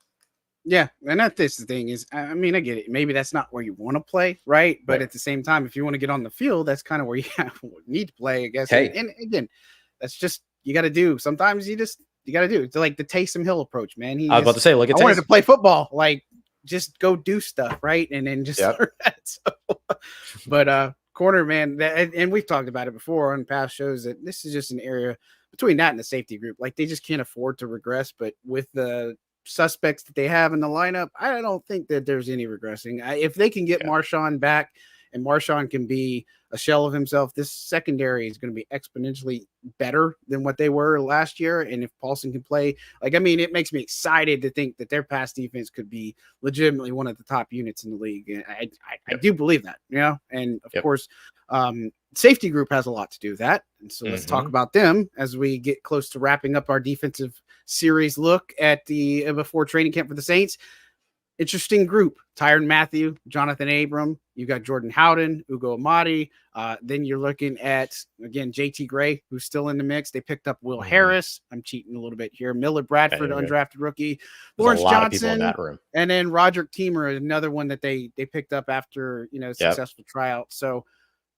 Yeah, and that's the thing is, I mean, I get it. Maybe that's not where you want to play, right? But at the same time, if you want to get on the field, that's kind of where you need to play, I guess. Hey. And again, that's just you got to do. Sometimes you got to do. It's like the Taysom Hill approach, man. I was about to say, look at I wanted to play football, like just go do stuff, right? And then just learn that. So, but corner, man, and we've talked about it before on past shows that this is just an area between that and the safety group. Like they just can't afford to regress. But with the suspects that they have in the lineup, I don't think that there's any regressing. If they can get Marshawn back and Marshawn can be a shell of himself, this secondary is going to be exponentially better than what they were last year. And if Paulson can play, it makes me excited to think that their pass defense could be legitimately one of the top units in the league. And I do believe that, and of course, safety group has a lot to do with that. And so let's talk about them as we get close to wrapping up our defensive series look at the before training camp for the Saints. Interesting group: Tyrann Mathieu, Jonathan Abram. You got Jordan Howden, Ugo Amadi. Then you're looking at again JT Gray, who's still in the mix. They picked up Will Harris. I'm cheating a little bit here. Miller Bradford, undrafted rookie. Lawrence Johnson, in that room. And then Roderick Teamer, another one that they picked up after successful tryout. So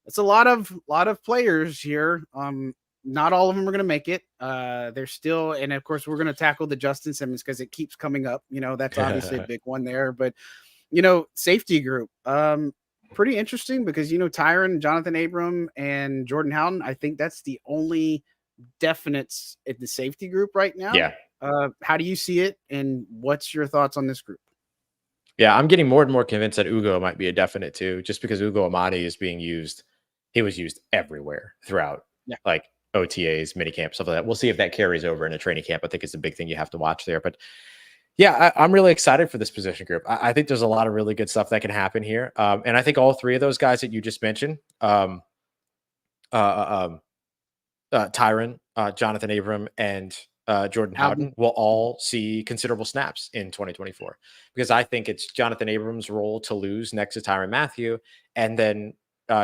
it's a lot of players here. Not all of them are going to make it. They're still, and of course, we're going to tackle the Justin Simmons because it keeps coming up. That's obviously a big one there. But safety group, pretty interesting because Tyrann, Jonathan Abram, and Jordan Howden. I think that's the only definites at the safety group right now. Yeah. How do you see it, and what's your thoughts on this group? Yeah, I'm getting more and more convinced that Ugo might be a definite too, just because Ugo Amadi is being used. He was used everywhere throughout, like OTAs, minicamp, stuff like that. We'll see if that carries over in a training camp. I think it's a big thing you have to watch there. But yeah, I'm really excited for this position group. I think there's a lot of really good stuff that can happen here. And I think all three of those guys that you just mentioned, Tyrann, Jonathan Abram, and Jordan Howden will all see considerable snaps in 2024, because I think it's Jonathan Abram's role to lose next to Tyrann Mathieu, and then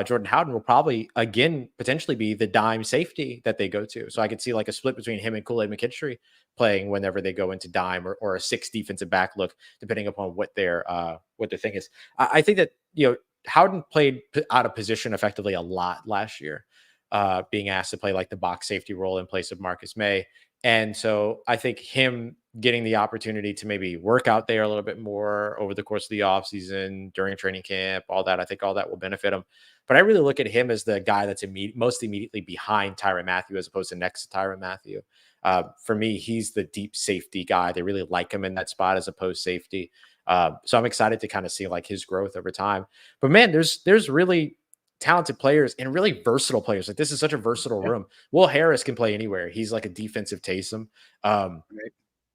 Jordan Howden will probably again potentially be the dime safety that they go to. So I could see like a split between him and Kool-Aid McKinstry playing whenever they go into dime or a 6 defensive back look, depending upon what their thing is. I think that Howden played out of position effectively a lot last year, being asked to play like the box safety role in place of Marcus May. And so I think him getting the opportunity to maybe work out there a little bit more over the course of the offseason, during training camp, all that, I think all that will benefit him. But I really look at him as the guy that's most immediately behind Tyrann Mathieu as opposed to next to Tyrann Mathieu. For me, he's the deep safety guy. They really like him in that spot as a post safety. So I'm excited to kind of see like his growth over time. But man, there's really talented players and really versatile players. Like this is such a versatile room. Will Harris can play anywhere. He's like a defensive Taysom. Right.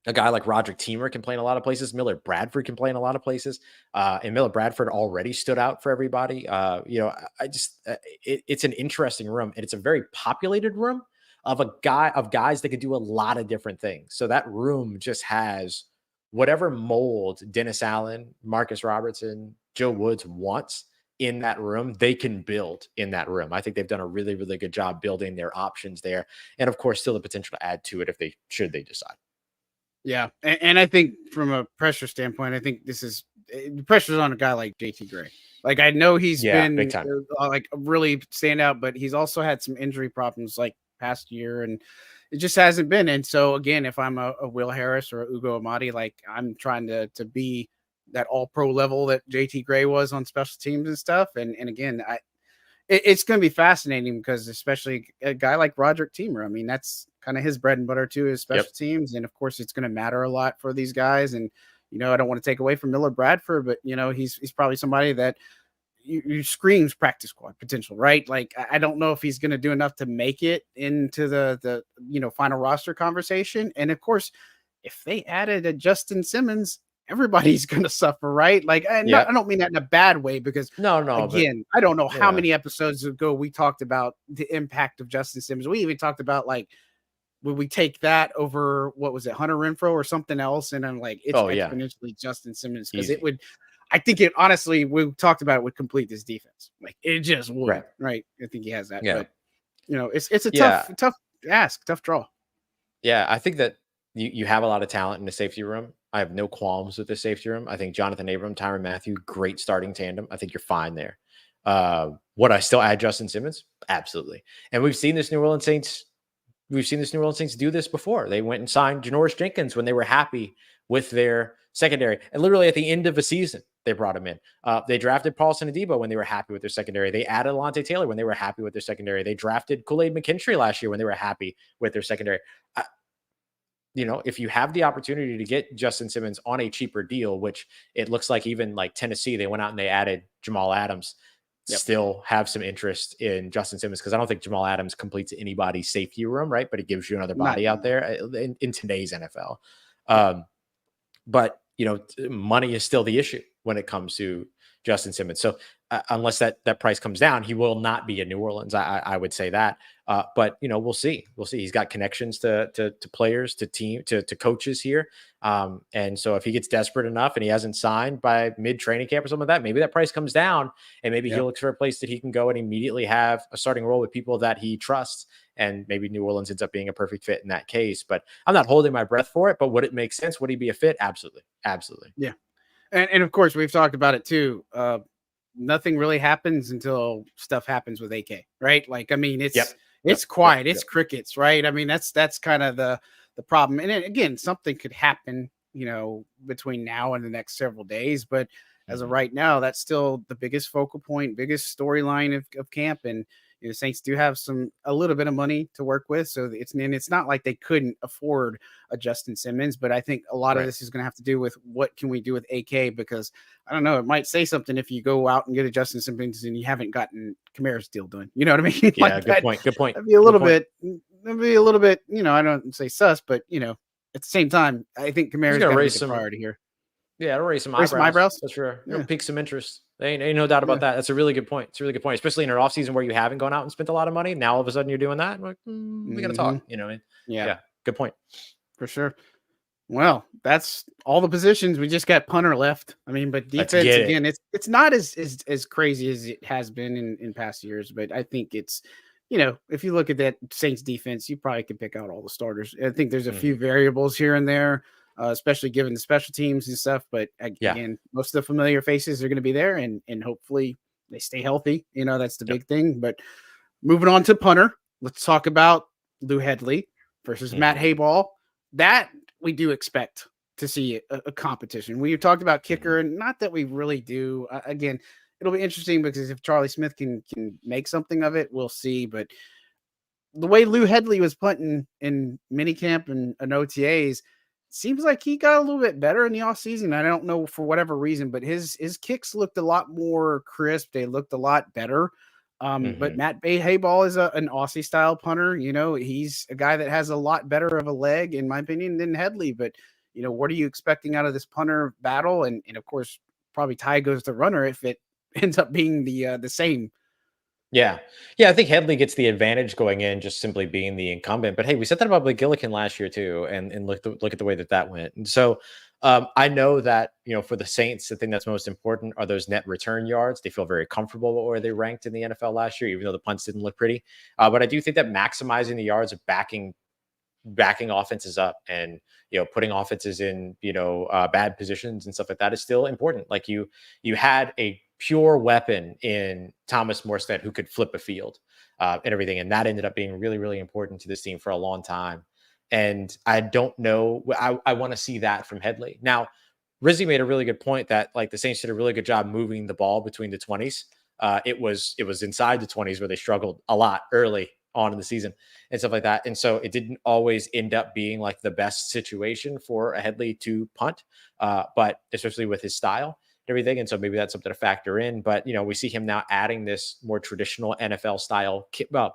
A guy like Roderick Teamer can play in a lot of places. Miller Bradford can play in a lot of places. And Miller Bradford already stood out for everybody. I just, it's an interesting room, and it's a very populated room of guys that could do a lot of different things. So that room just has whatever mold Dennis Allen, Marcus Robertson, Joe Woods wants in that room, they can build in that room. I think they've done a really, really good job building their options there. And of course, still the potential to add to it if they decide. Yeah, and I think from a pressure standpoint, I think this is the pressure's on a guy like JT Gray. Like I know he's been big time. like a really standout, but he's also had some injury problems like past year, and it just hasn't been. And so again, if I'm a Will Harris or a Ugo Amadi, like I'm trying to be that all pro level that JT Gray was on special teams and stuff. And again, it's going to be fascinating because especially a guy like Roderick Teamer, I mean, that's kind of his bread and butter too, his special teams. And of course it's going to matter a lot for these guys. And, I don't want to take away from Miller Bradford, but he's probably somebody that you screams practice squad potential, right? Like, I don't know if he's going to do enough to make it into the final roster conversation. And of course, if they added a Justin Simmons, everybody's going to suffer, right? Like, I don't mean that in a bad way because again, I don't know how many episodes ago we talked about the impact of Justin Simmons. We even talked about like, would we take that over what was it, Hunter Renfrow or something else? And I'm like, it's exponentially Justin Simmons because it would. I think it honestly, we talked about it would complete this defense. Like it just would, right? I think he has that, but it's a tough ask, tough draw. Yeah, I think that you have a lot of talent in the safety room. I have no qualms with the safety room. I think Jonathan Abram, Tyrann Mathieu, great starting tandem. I think you're fine there. Would I still add Justin Simmons? Absolutely. And we've seen this New Orleans Saints do this before. They went and signed Janoris Jenkins when they were happy with their secondary. And literally at the end of the season, they brought him in. They drafted Paulson Adebo when they were happy with their secondary. They added Alontae Taylor when they were happy with their secondary. They drafted Kool-Aid McKinstry last year when they were happy with their secondary. If you have the opportunity to get Justin Simmons on a cheaper deal, which it looks like even like Tennessee, they went out and they added Jamal Adams, still have some interest in Justin Simmons because I don't think Jamal Adams completes anybody's safety room, right? But it gives you another body out there in today's NFL. But money is still the issue when it comes to Justin Simmons. So unless that price comes down, he will not be in New Orleans. I would say that. But we'll see. He's got connections to players, to coaches here. And so if he gets desperate enough and he hasn't signed by mid training camp or something like that, maybe that price comes down and maybe he looks for a place that he can go and immediately have a starting role with people that he trusts. And maybe New Orleans ends up being a perfect fit in that case. But I'm not holding my breath for it. But would it make sense? Would he be a fit? Absolutely. Absolutely. Yeah. And of course, we've talked about it too. Nothing really happens until stuff happens with AK, right? Like, I mean, it's quiet. It's crickets, right? I mean, that's kind of the problem. And again, something could happen, between now and the next several days. But as of right now, that's still the biggest focal point, biggest storyline of camp. And the Saints do have a little bit of money to work with. So it's not like they couldn't afford a Justin Simmons, but I think a lot of this is going to have to do with what can we do with AK, because I don't know, it might say something if you go out and get a Justin Simmons and you haven't gotten Kamara's deal done. You know what I mean? Yeah, good point. That'd be a little bit, I don't say sus, but at the same time, I think Kamara's got to be the priority here. Yeah, it'll raise some eyebrows. That's sure. It'll pique some interest. Ain't no doubt about that. That's a really good point. It's a really good point, especially in an off season where you haven't gone out and spent a lot of money. Now all of a sudden you're doing that. Like, we got to talk. You know what I mean? Yeah. Good point. For sure. Well, that's all the positions. We just got punter left. I mean, but defense again, it's not as crazy as it has been in past years. But I think it's, if you look at that Saints defense, you probably can pick out all the starters. I think there's a few variables here and there. Especially given the special teams and stuff. But again, most of the familiar faces are going to be there, and hopefully they stay healthy. That's the big thing. But moving on to punter, let's talk about Lou Hedley versus Matt Hayball. That we do expect to see a competition. We've talked about kicker, and not that we really do. Again, it'll be interesting because if Charlie Smith can make something of it, we'll see. But the way Lou Hedley was punting in minicamp and OTAs, seems like he got a little bit better in the offseason. I don't know for whatever reason, but his kicks looked a lot more crisp. They looked a lot better. But Matt Hayball is an Aussie style punter. You know, he's a guy that has a lot better of a leg, in my opinion, than Hedley. But, you know, what are you expecting out of this punter battle? And of course, probably tie goes the runner if it ends up being the same. Yeah. Yeah, I think Hedley gets the advantage going in just simply being the incumbent. But hey, we said that about Gillikin last year too, and look at the way that went. And so I know that, you know, for the Saints, the thing that's most important are those net return yards. They feel very comfortable with where they ranked in the NFL last year, even though the punts didn't look pretty. But I do think that maximizing the yards of backing offenses up and, you know, putting offenses in, you know, bad positions and stuff like that is still important. Like you had a pure weapon in Thomas Morstead who could flip a field and everything, and that ended up being really, really important to this team for a long time. And I don't know, I want to see that from Hedley. Now Rizzy made a really good point that, like, the Saints did a really good job moving the ball between the 20s. It was inside the 20s where they struggled a lot early on in the season and stuff like that. And so it didn't always end up being like the best situation for a Hedley to punt, but especially with his style and everything. And so maybe that's something to factor in. But, you know, we see him now adding this more traditional NFL style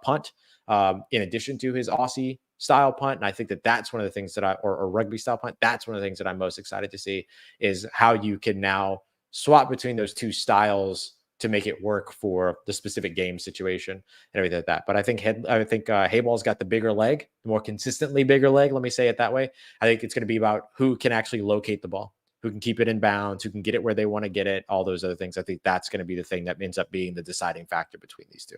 punt in addition to his Aussie style punt. And I think that that's one of the things that or rugby style punt, that's one of the things that I'm most excited to see is how you can now swap between those two styles to make it work for the specific game situation and everything like that. But I think Hayball's got the bigger leg, the more consistently bigger leg. Let me say it that way. I think it's going to be about who can actually locate the ball, who can keep it in bounds, who can get it where they want to get it, all those other things. I think that's going to be the thing that ends up being the deciding factor between these two.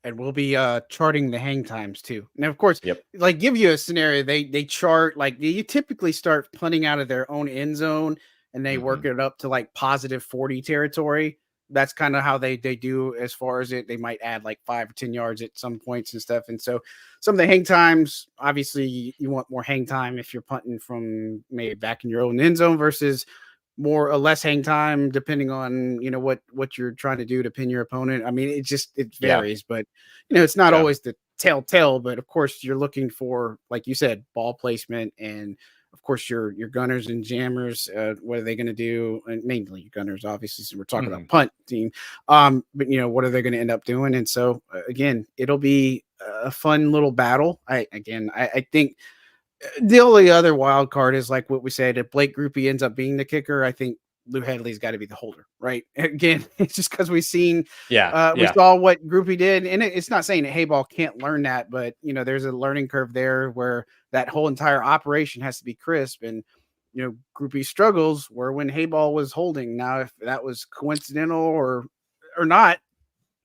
And we'll be charting the hang times too. Now, of course, Yep. like, give you a scenario. They chart, like, you typically start punting out of their own end zone and they work it up to like positive 40 territory. That's kind of how they do as far as it. They might add like 5 or 10 yards at some points and stuff. And so some of the hang times, obviously you want more hang time if you're punting from maybe back in your own end zone versus more or less hang time, depending on, you know, what you're trying to do to pin your opponent. I mean, it varies, but, you know, it's not always the telltale. But of course, you're looking for, like you said, ball placement, and of course your gunners and jammers. What are they going to do? And mainly your gunners, obviously, so we're talking about punt team. But, you know, what are they going to end up doing? And so again, it'll be a fun little battle. I think the only other wild card is, like what we said, if Blake Groupie ends up being the kicker, I think Lou Hedley's got to be the holder, right? Again, it's just because we saw what Groupie did, and it's not saying that Hayball can't learn that, but, you know, there's a learning curve there where that whole entire operation has to be crisp, and, you know, Groupie struggles where when Hayball was holding. Now, if that was coincidental or not,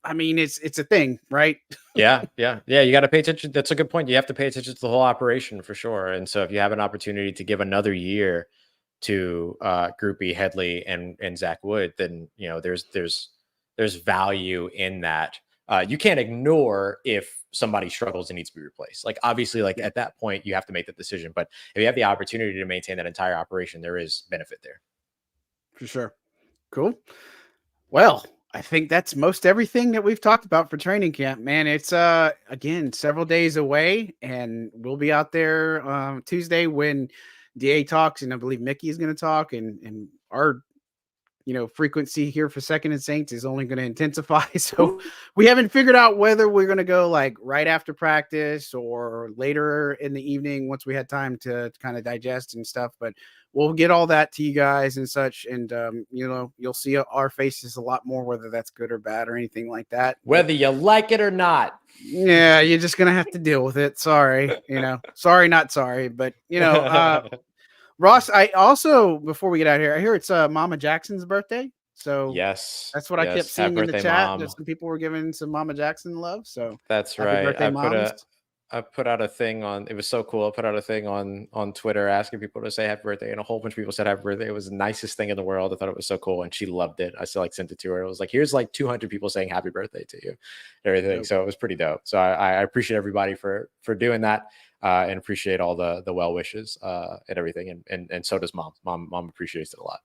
I mean, it's a thing, right? Yeah. You got to pay attention. That's a good point. You have to pay attention to the whole operation for sure. And so if you have an opportunity to give another year to Groupie, Hedley, and Zach Wood, then, you know, there's value in that. You can't ignore if somebody struggles and needs to be replaced. Like, obviously, like, at that point, you have to make that decision. But if you have the opportunity to maintain that entire operation, there is benefit there. For sure. Cool. Well, I think that's most everything that we've talked about for training camp, man. It's again several days away, and we'll be out there Tuesday when DA talks, and I believe Mickey is going to talk, and our, you know, frequency here for Second and Saints is only going to intensify. So we haven't figured out whether we're going to go like right after practice or later in the evening once we had time to kind of digest and stuff. But we'll get all that to you guys and such. And, you know, you'll see our faces a lot more, whether that's good or bad or anything like that. Whether you like it or not. Yeah, you're just going to have to deal with it. Sorry, you know, sorry, not sorry. But, you know, Ross, I also, before we get out of here, I hear it's Mama Jackson's birthday. So yes, that's what I kept seeing in the chat. Mom. That some people were giving some Mama Jackson love. So that's happy right. birthday, I put out a thing on, it was so cool. I put out a thing on Twitter asking people to say happy birthday, and a whole bunch of people said happy birthday. It was the nicest thing in the world. I thought it was so cool, and she loved it. I still, like, sent it to her. It was like, here's like 200 people saying happy birthday to you and everything. Dope. So it was pretty dope. So I appreciate everybody for doing that, and appreciate all the well wishes and everything. And so does mom. Mom appreciates it a lot.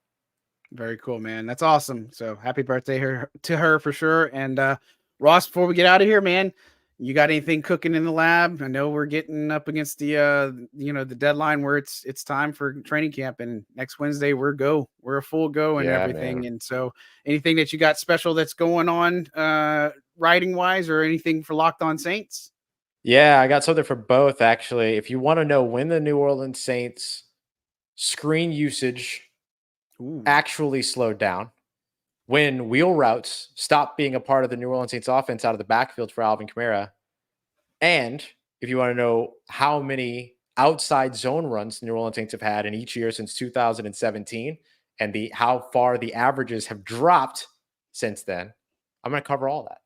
Very cool, man. That's awesome. So happy birthday to her for sure. And Ross, before we get out of here, man, You got anything cooking in the lab? I know we're getting up against the the deadline where it's time for training camp, and next Wednesday we're a full go and Yeah, everything. man. And so anything that you got special that's going on writing wise, or anything for Locked On Saints? Yeah, I got something for both actually. If you want to know when the New Orleans Saints screen usage Ooh, actually slowed down, when wheel routes stopped being a part of the New Orleans Saints offense out of the backfield for Alvin Kamara, and if you want to know how many outside zone runs the New Orleans Saints have had in each year since 2017, and the how far the averages have dropped since then, I'm going to cover all that.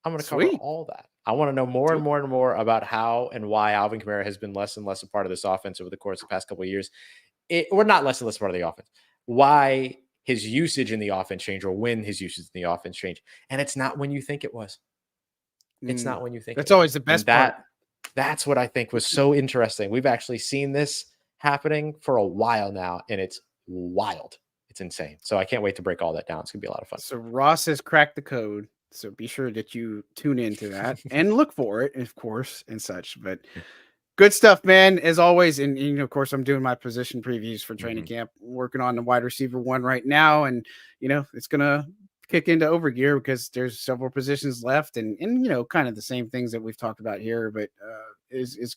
I'm going to cover sweet. all that. I want to know more and more and more about how and why Alvin Kamara has been less and less a part of this offense over the course of the past couple of years. Or not less and less a part of the offense. Why his usage in the offense changed, or when his usage in the offense changed. And it's not when you think it was. It's not when you think it That's was. always the And best part. that's what I think was so interesting. We've actually seen this happening for a while now, and it's wild. It's insane. So I can't wait to break all that down. It's gonna be a lot of fun. So Ross has cracked the code. So be sure that you tune into that and look for it, of course, and such. But good stuff, man, as always. And of course, I'm doing my position previews for training camp, working on the wide receiver one right now. And, it's going to kick into overgear because there's several positions left and kind of the same things that we've talked about here, but is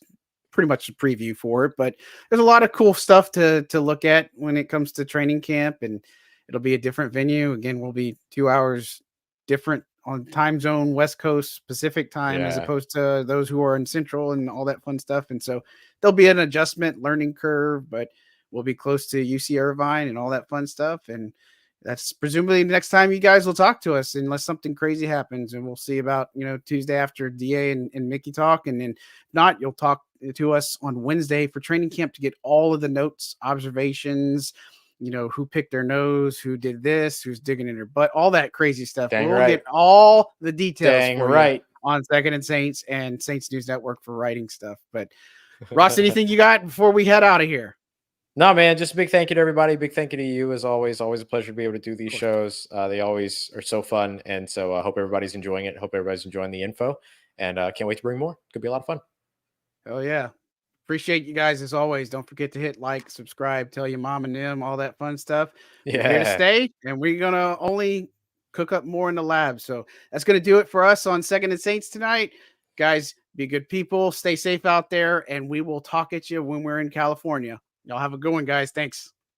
pretty much a preview for it. But there's a lot of cool stuff to look at when it comes to training camp, and it'll be a different venue. Again, we'll be 2 hours different on time zone, West Coast Pacific time, as Yeah. opposed to those who are in Central and all that fun stuff. And so there'll be an adjustment learning curve, but we'll be close to UC Irvine and all that fun stuff. And that's presumably the next time you guys will talk to us, unless something crazy happens. And we'll see about, Tuesday after DA and Mickey talk. And then if not, you'll talk to us on Wednesday for training camp to get all of the notes, observations, who picked their nose, who did this, who's digging in their butt, all that crazy stuff. Dang We'll right. get all the details Dang for right. you on Second and Saints and Saints News Network for writing stuff. But Ross, anything you got before we head out of here? No, man, just a big thank you to everybody. Big thank you to you as always. Always a pleasure to be able to do these shows. They always are so fun. And so I hope everybody's enjoying it. Hope everybody's enjoying the info, and can't wait to bring more. Could be a lot of fun. Oh yeah. Appreciate you guys as always. Don't forget to hit like, subscribe, tell your mom and them, all that fun stuff. Yeah. We're here to stay, and we're gonna only cook up more in the lab. So that's gonna do it for us on Second and Saints tonight. Guys, be good people, stay safe out there, and we will talk at you when we're in California. Y'all have a good one, guys. Thanks.